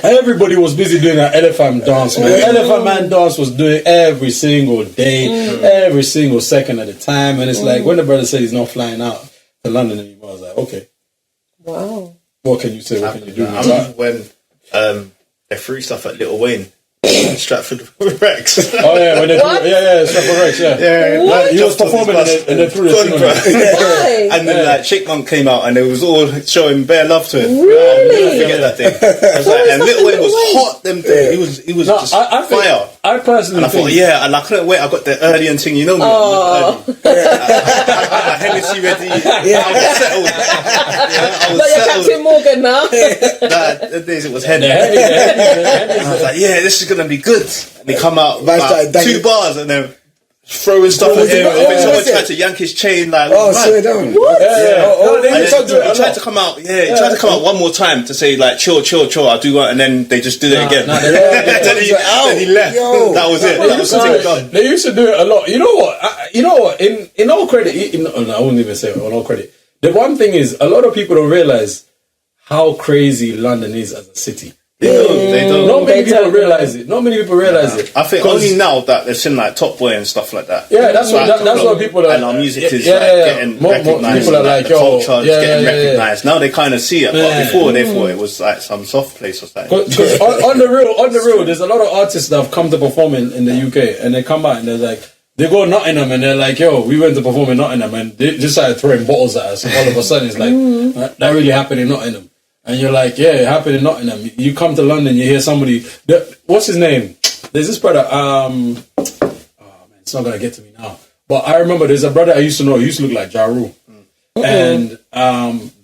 Everybody was busy doing that Elephant dance, man. Elephant Man dance was doing every single day, every single second at a time. And it's like, when the brother said he's not flying out to London anymore, I was like, okay. Wow. What can you say? What can you do? I remember when they threw stuff at Little Wayne. Stratford Rex. Oh yeah, when they Stratford Rex, he was performing and they threw the thing on him. And then like Chipmunk came out and it was all showing bare love to him. Really? Forget that thing. I was like, and Little Wayne was hot. Them thing. He was just fire. I personally thought, and I couldn't wait. I got the early and thing, you know me. I got Hennessy ready. I was settled. I was you're Captain Morgan now. The days it was Henny. I was like, this is gonna be good. And they come out about 2 bars and then throwing stuff at him. Someone tried to yank his chain. Like, slow down. What? He tried to come out. He tried to come out one more time to say like, chill. I do want, and then they just did it again. Then he left. That was it. That was the thing done. They used to do it a lot. You know what? In all credit, I wouldn't even say in all credit. The one thing is, a lot of people don't realize how crazy London is as a city. They don't. Not many people realize it. I think only now that they've seen like Top Boy and stuff like that. Yeah, that's what people are. And our music is getting recognised. People are like, culture is getting recognised. Now they kind of see it, but before they thought it was like some soft place or something. Because on the real, there's a lot of artists that have come to perform in the UK, and they come out and they're like, they go Nottingham and they're like, we went to perform in Nottingham, and they just started throwing bottles at us. And all of a sudden, it's like, that really happened in Nottingham. And you're like, it happened in Nottingham. You come to London, you hear somebody. What's his name? There's this brother. It's not gonna get to me now. But I remember there's a brother I used to know. He used to look like Ja Rule. And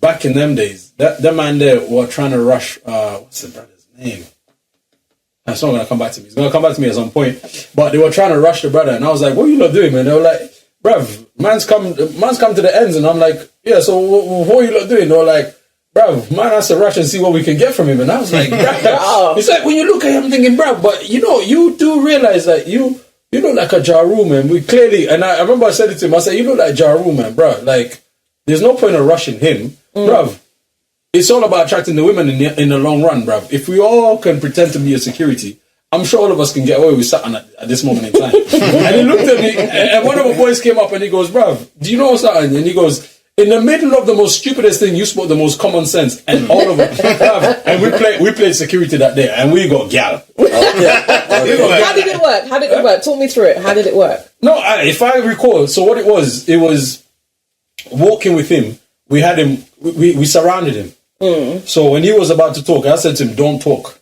back in them days, that man there were trying to rush. What's the brother's name? It's not gonna come back to me. It's gonna come back to me at some point. But they were trying to rush the brother, and I was like, "What are you lot doing, man?" They were like, "Bruv, man's come to the ends," and I'm like, "Yeah, so what are you lot doing?" They were like, "Bruv, man has to rush and see what we can get from him." And I was like, it's like when you look at him, I'm thinking, bruv, but you do realize that you look like a Ja Rule, man. We clearly, and I remember I said it to him. I said, "You look like Ja Rule, man, bruv. Like, there's no point of rushing him, bruv. It's all about attracting the women in the long run, bruv. If we all can pretend to be a security, I'm sure all of us can get away with something at this moment in time." And he looked at me, and one of the boys came up and he goes, "Bruv, do you know something?" And he goes, "In the middle of the most stupidest thing, you spoke the most common sense, and all of it." And we played security that day, and we got gal. How did it work? Talk me through it. How did it work? No, if I recall, so what it was walking with him. We had him. We surrounded him. So when he was about to talk, I said to him, "Don't talk,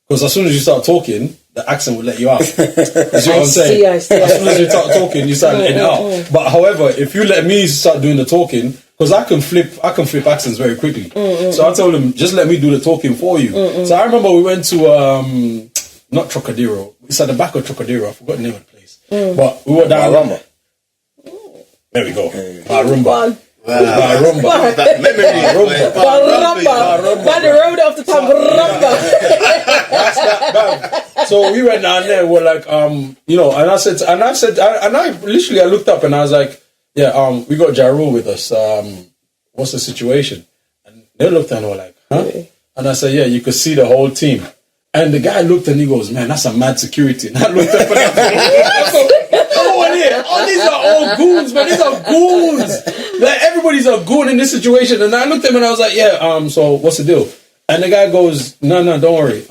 because as soon as you start talking, the accent will let you out." You see what I'm saying? I see. As soon as you start talking, you start letting it out. But however, if you let me start doing the talking, because I can flip accents very quickly. So I told him, just let me do the talking for you. So I remember we went to not Trocadero. It's at the back of Trocadero. I forgot the name of the place. But we were down. Barumba. There we go. Barumba. Barumba. By the road off the top. Barumba. So we went down there. We're like, and I looked up and I was like, we got Ja Rule with us. What's the situation? And they looked and were like, huh? Really? And I said, you could see the whole team. And the guy looked and he goes, "Man, that's a mad security." And I looked up and I these are all goons, man. These are goons. Like, everybody's a goon in this situation. And I looked at him and I was like, so what's the deal? And the guy goes, no, don't worry.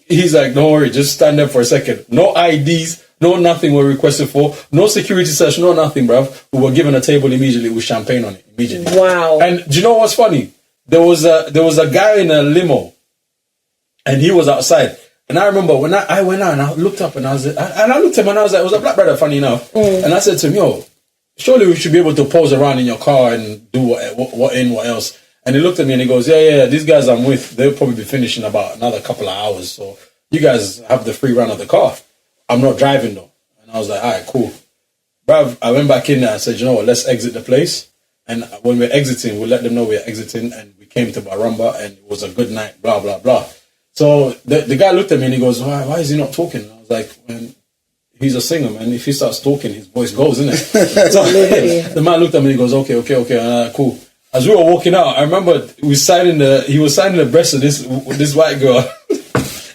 He's like, "Don't worry, just stand there for a second. No IDs, no nothing were requested for, no security search, no nothing, bruv. We were given a table immediately with champagne on it immediately." Wow. And do you know what's funny? There was a guy in a limo. and he was outside. And I remember when I went out and I looked up and I looked at him and I was like, it was a black brother, funny enough. And I said to him, yo, surely we should be able to pose around in your car and do what else. And he looked at me and he goes, yeah, these guys I'm with, they'll probably be finishing about another couple of hours. So you guys have the free run of the car. I'm not driving though. And I was like, all right, cool. Bruv, I went back in there and said, you know what, let's exit the place. And when we're exiting, we'll let them know we're exiting. And we came to Baramba and it was a good night, blah, blah, blah. So the guy looked at me and he goes, why is he not talking? And I was like, man, he's a singer, man. If he starts talking, his voice goes, isn't it? So the man looked at me and he goes, okay, cool. As we were walking out, I remember he was signing the breast of this white girl.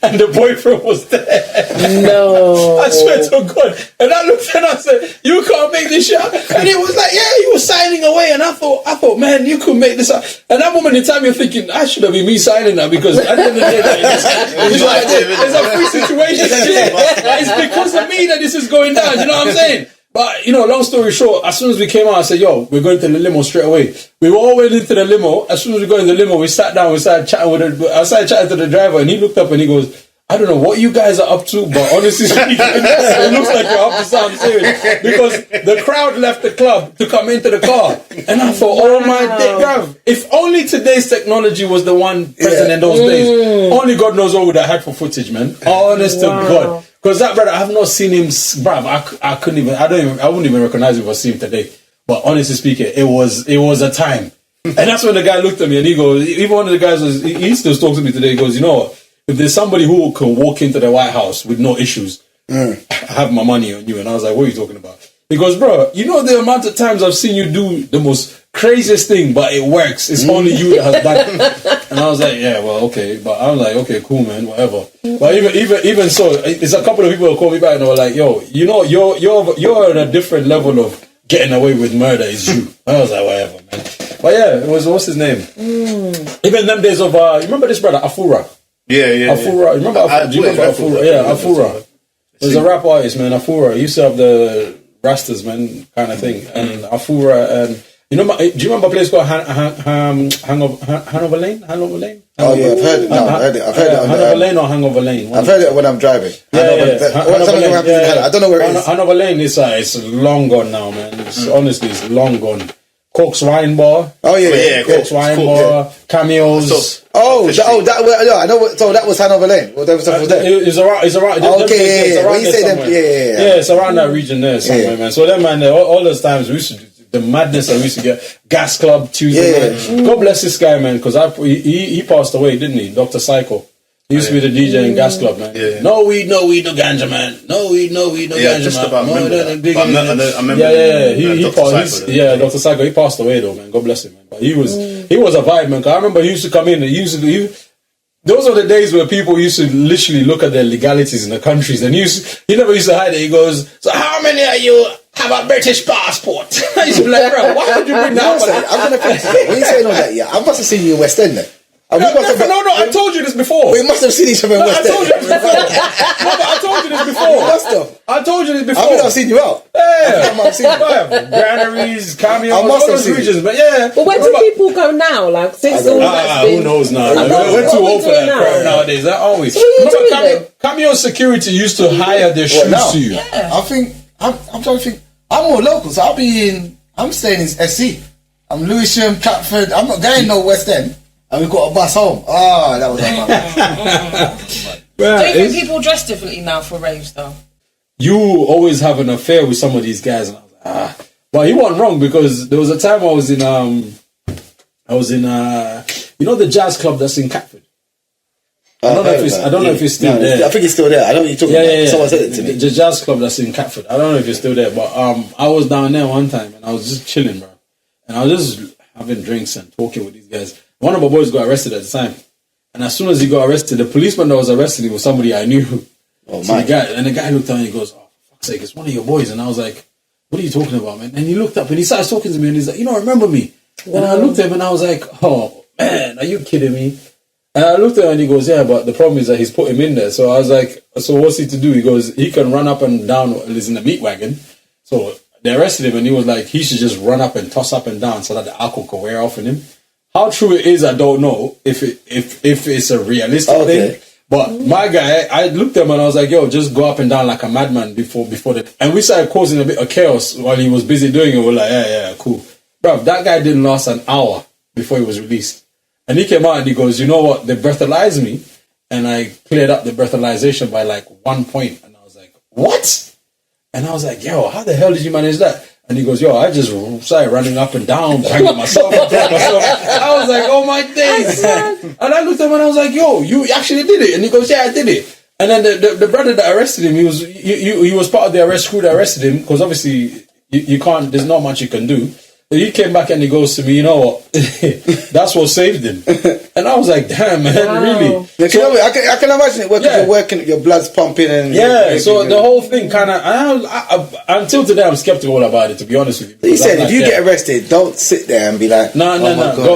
And the boyfriend was there. No. I swear to God. And I looked and I said, you can't make this shit up. And he was like, yeah, he was signing away. And I thought, man, you could make this up. And that moment in time, you're thinking, I should have been me signing that because at the end of the day, it's a free situation. It's because of me that this is going down. You know what I'm saying? But, long story short, as soon as we came out, I said, yo, we're going to the limo straight away. We all went into the limo. As soon as we got in the limo, we sat down, we started chatting I started chatting to the driver, and he looked up and he goes, I don't know what you guys are up to, but honestly speaking, it looks like you're up to something serious. Because the crowd left the club to come into the car. And I thought, oh my day, bruv, if only today's technology was the one present in those days, only God knows what would have had for footage, man. Honest to God. Because that brother, I have not seen him, bruv. I wouldn't even recognize him if I see him today. But honestly speaking, it was a time. And that's when the guy looked at me and he goes, even one of the guys he still talks to me today. He goes, you know what? If there's somebody who can walk into the White House with no issues, I have my money on you. And I was like, what are you talking about? He goes, bro, you know the amount of times I've seen you do the most craziest thing, but it works. It's only you that has done it. And I was like, yeah, well, okay. But I was like, okay, cool, man, whatever. But even so, it's a couple of people who call me back and they were like, yo, you know, you're on a different level of getting away with murder is you. I was like, whatever, man. But yeah, it was, what's his name? Even them days of, you remember this brother, Afura? Yeah. Afura. You remember Afura? Do you remember Afura? Yeah, Afura. He was a rap artist, man. Afura. He used to have the Rastas, man, kind of thing. And Afura, and do you remember a place called Hanover Lane? Oh yeah, I've heard it. No, I've heard it. Hanover Lane or Hangover Lane? I've heard it when I'm driving. Hanover Lane. I don't know where it is. Hanover Lane it's long gone now, man. Honestly, it's long gone. Coke's Wine Bar. Oh yeah. Coke's Wine Bar. Cameos. I know. So that was Hanover Lane. It's around. Okay, yeah. When you say them, yeah, it's around that region there somewhere, man. So that man, all those times we used to do the madness that we used to get. Gas Club Tuesday night. God bless this guy, man, because he passed away, didn't he? Dr. Psycho. He used to be the DJ in Gas Club, man. Yeah. No weed, no ganja, man. No weed, no ganja, just man. about I remember. Yeah. Dr. Psycho. He passed away though, man. God bless him, man. But he was a vibe, man. 'Cause I remember he used to come in. Those were the days where people used to literally look at their legalities in the countries, and he never used to hide it. He goes, "So how many of you have a British passport?" I used to be like, "Bro, why would you bring that up?" I'm gonna put it. When you saying all that, yeah, I must have seen you in West End then. No, I told you this before. We must have seen each other in West End. I told you this before. I told you this before. You must have. I told you this before. I think I've seen you out. Yeah. I must have seen you. Granaries, cameos, I must all have those seen regions, you. but yeah. But where do people go now? Like, since all that's been... Who knows now? We're too old for that crap nowadays. That always. Remember, Cameo Security used to hire their shoes to you. Yeah. I'm trying to think. I'm more local, so I'm staying in SC. I'm Lewisham, Catford. I'm not going no West End. And we got a bus home. Oh, that was Do you think people dress differently now for raves, though? You always have an affair with some of these guys, and I was like, Well, he wasn't wrong, because there was a time I was in the jazz club that's in Catford. I don't know if it's still there. I think it's still there. I know what you're talking about. Yeah. Someone said it to me. The jazz club that's in Catford. I don't know if it's still there, but I was down there one time and I was just chilling, bro. And I was just having drinks and talking with these guys. One of my boys got arrested at the time. And as soon as he got arrested, the policeman that was arresting him was somebody I knew. Oh, so the guy looked at me and he goes, "Oh, for fuck's sake, it's one of your boys." And I was like, "What are you talking about, man?" And he looked up and he started talking to me and he's like, "You don't remember me?" Wow. And I looked at him and I was like, "Oh, man, are you kidding me?" And I looked at him and he goes, "Yeah, but the problem is that he's put him in there." So I was like, "So what's he to do?" He goes, "He can run up and down, he's in the meat wagon." So they arrested him and he was like, he should just run up and toss up and down so that the alcohol can wear off in him. How true it is, I don't know if it's a realistic thing. But my guy, I looked at him and I was like, yo, just go up and down like a madman before the... And we started causing a bit of chaos while he was busy doing it. We're like, yeah, cool. Bro, that guy didn't last an hour before he was released. And he came out and he goes, you know what? They breathalyzed me. And I cleared up the breathalyzation by like 1 point. And I was like, what? And I was like, yo, how the hell did you manage that? And he goes, yo, I just started running up and down, banging myself. I was like, oh my days. And I looked at him and I was like, yo, you actually did it. And he goes, yeah, I did it. And then the brother that arrested him, he was part of the arrest crew that arrested him, because obviously you can't, there's not much you can do. But he came back and he goes to me, you know what? That's what saved him. And I was like, damn, man, really? Yeah, so, I can imagine it working. You're working, your blood's pumping, and so the whole thing kind of. Until today, I'm skeptical about it. To be honest with you, he said, if you get arrested, don't sit there and be like, no.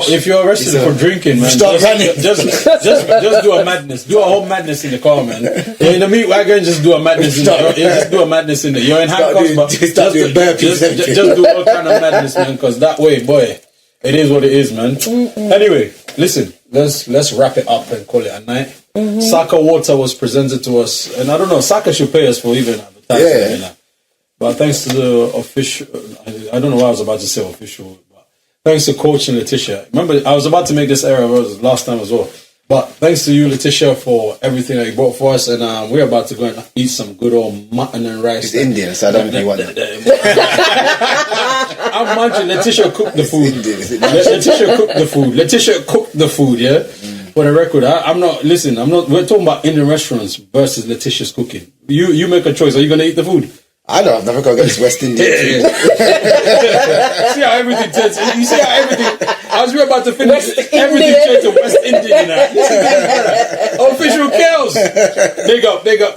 If you're arrested for drinking, man, start running. Just do a madness. Do a whole madness in the car, man. You're in the meat wagon, just do a madness. Just do a madness in there. You're in handcuffs, but just do all kind of madness, man. Because that way, boy, it is what it is, man. Anyway, listen, let's wrap it up and call it a night. Saka Water was presented to us, and I don't know, Saka should pay us for even advertising. Yeah. But thanks to the official, I don't know why I was about to say official, but thanks to Coach and Leticia. Remember, I was about to make this error last time as well. But thanks to you, Leticia, for everything that you brought for us, and we're about to go and eat some good old mutton and rice. It's Indian, so I don't think you want that. I'm munching. Leticia cooked the food. Leticia cooked the food. Leticia cooked the food, yeah? For the record, I'm not... Listen, we're talking about Indian restaurants versus Leticia's cooking. You make a choice. Are you going to eat the food? I know, I've never got to get this West Indian food. See how everything turns... You see how everything... As we're about to finish, everything turned to West Indian now. Official Kelz.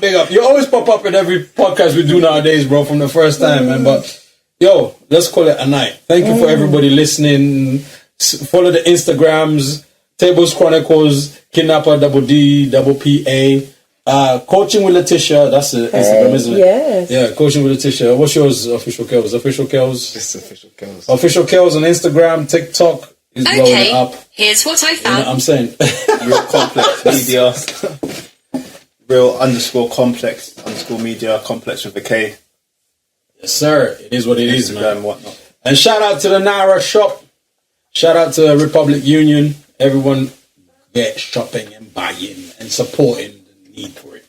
Big up. You always pop up in every podcast we do nowadays, bro, from the first time, man. But, yo, let's call it a night. Thank you for everybody listening. Follow the Instagrams, Tables Chronicles, KiddNappa, DD, PA. Coaching with Leticia, that's the Instagram, isn't it? Yes. Yeah, Coaching with Leticia. What's yours, Official Kelz? Official Kelz? It's Official Kelz. Official Kelz on Instagram, TikTok is blowing up. Here's what I found. You know what I'm saying? Real Komplex Media. Real _Komplex _media. Komplex with a K. Yes, sir. It is what it is, man. And whatnot. And shout out to the Naira shop. Shout out to Republic Union. Everyone get shopping and buying and supporting the need for it.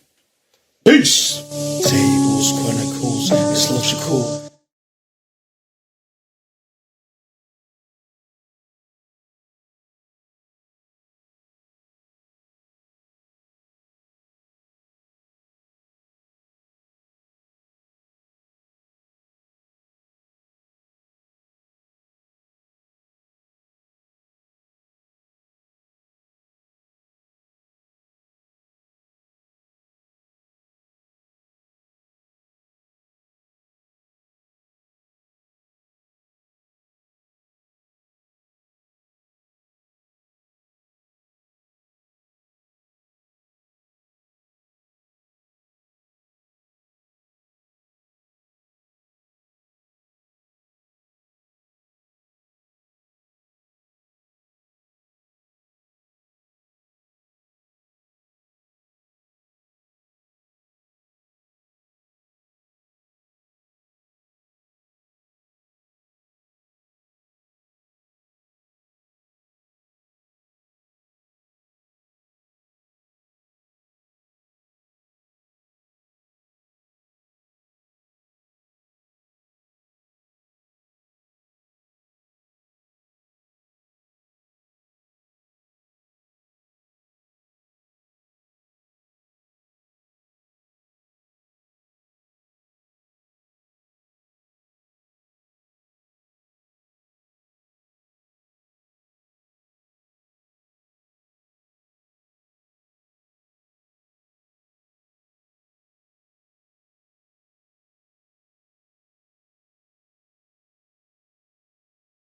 Peace. Tables, Chronicles, it's logical.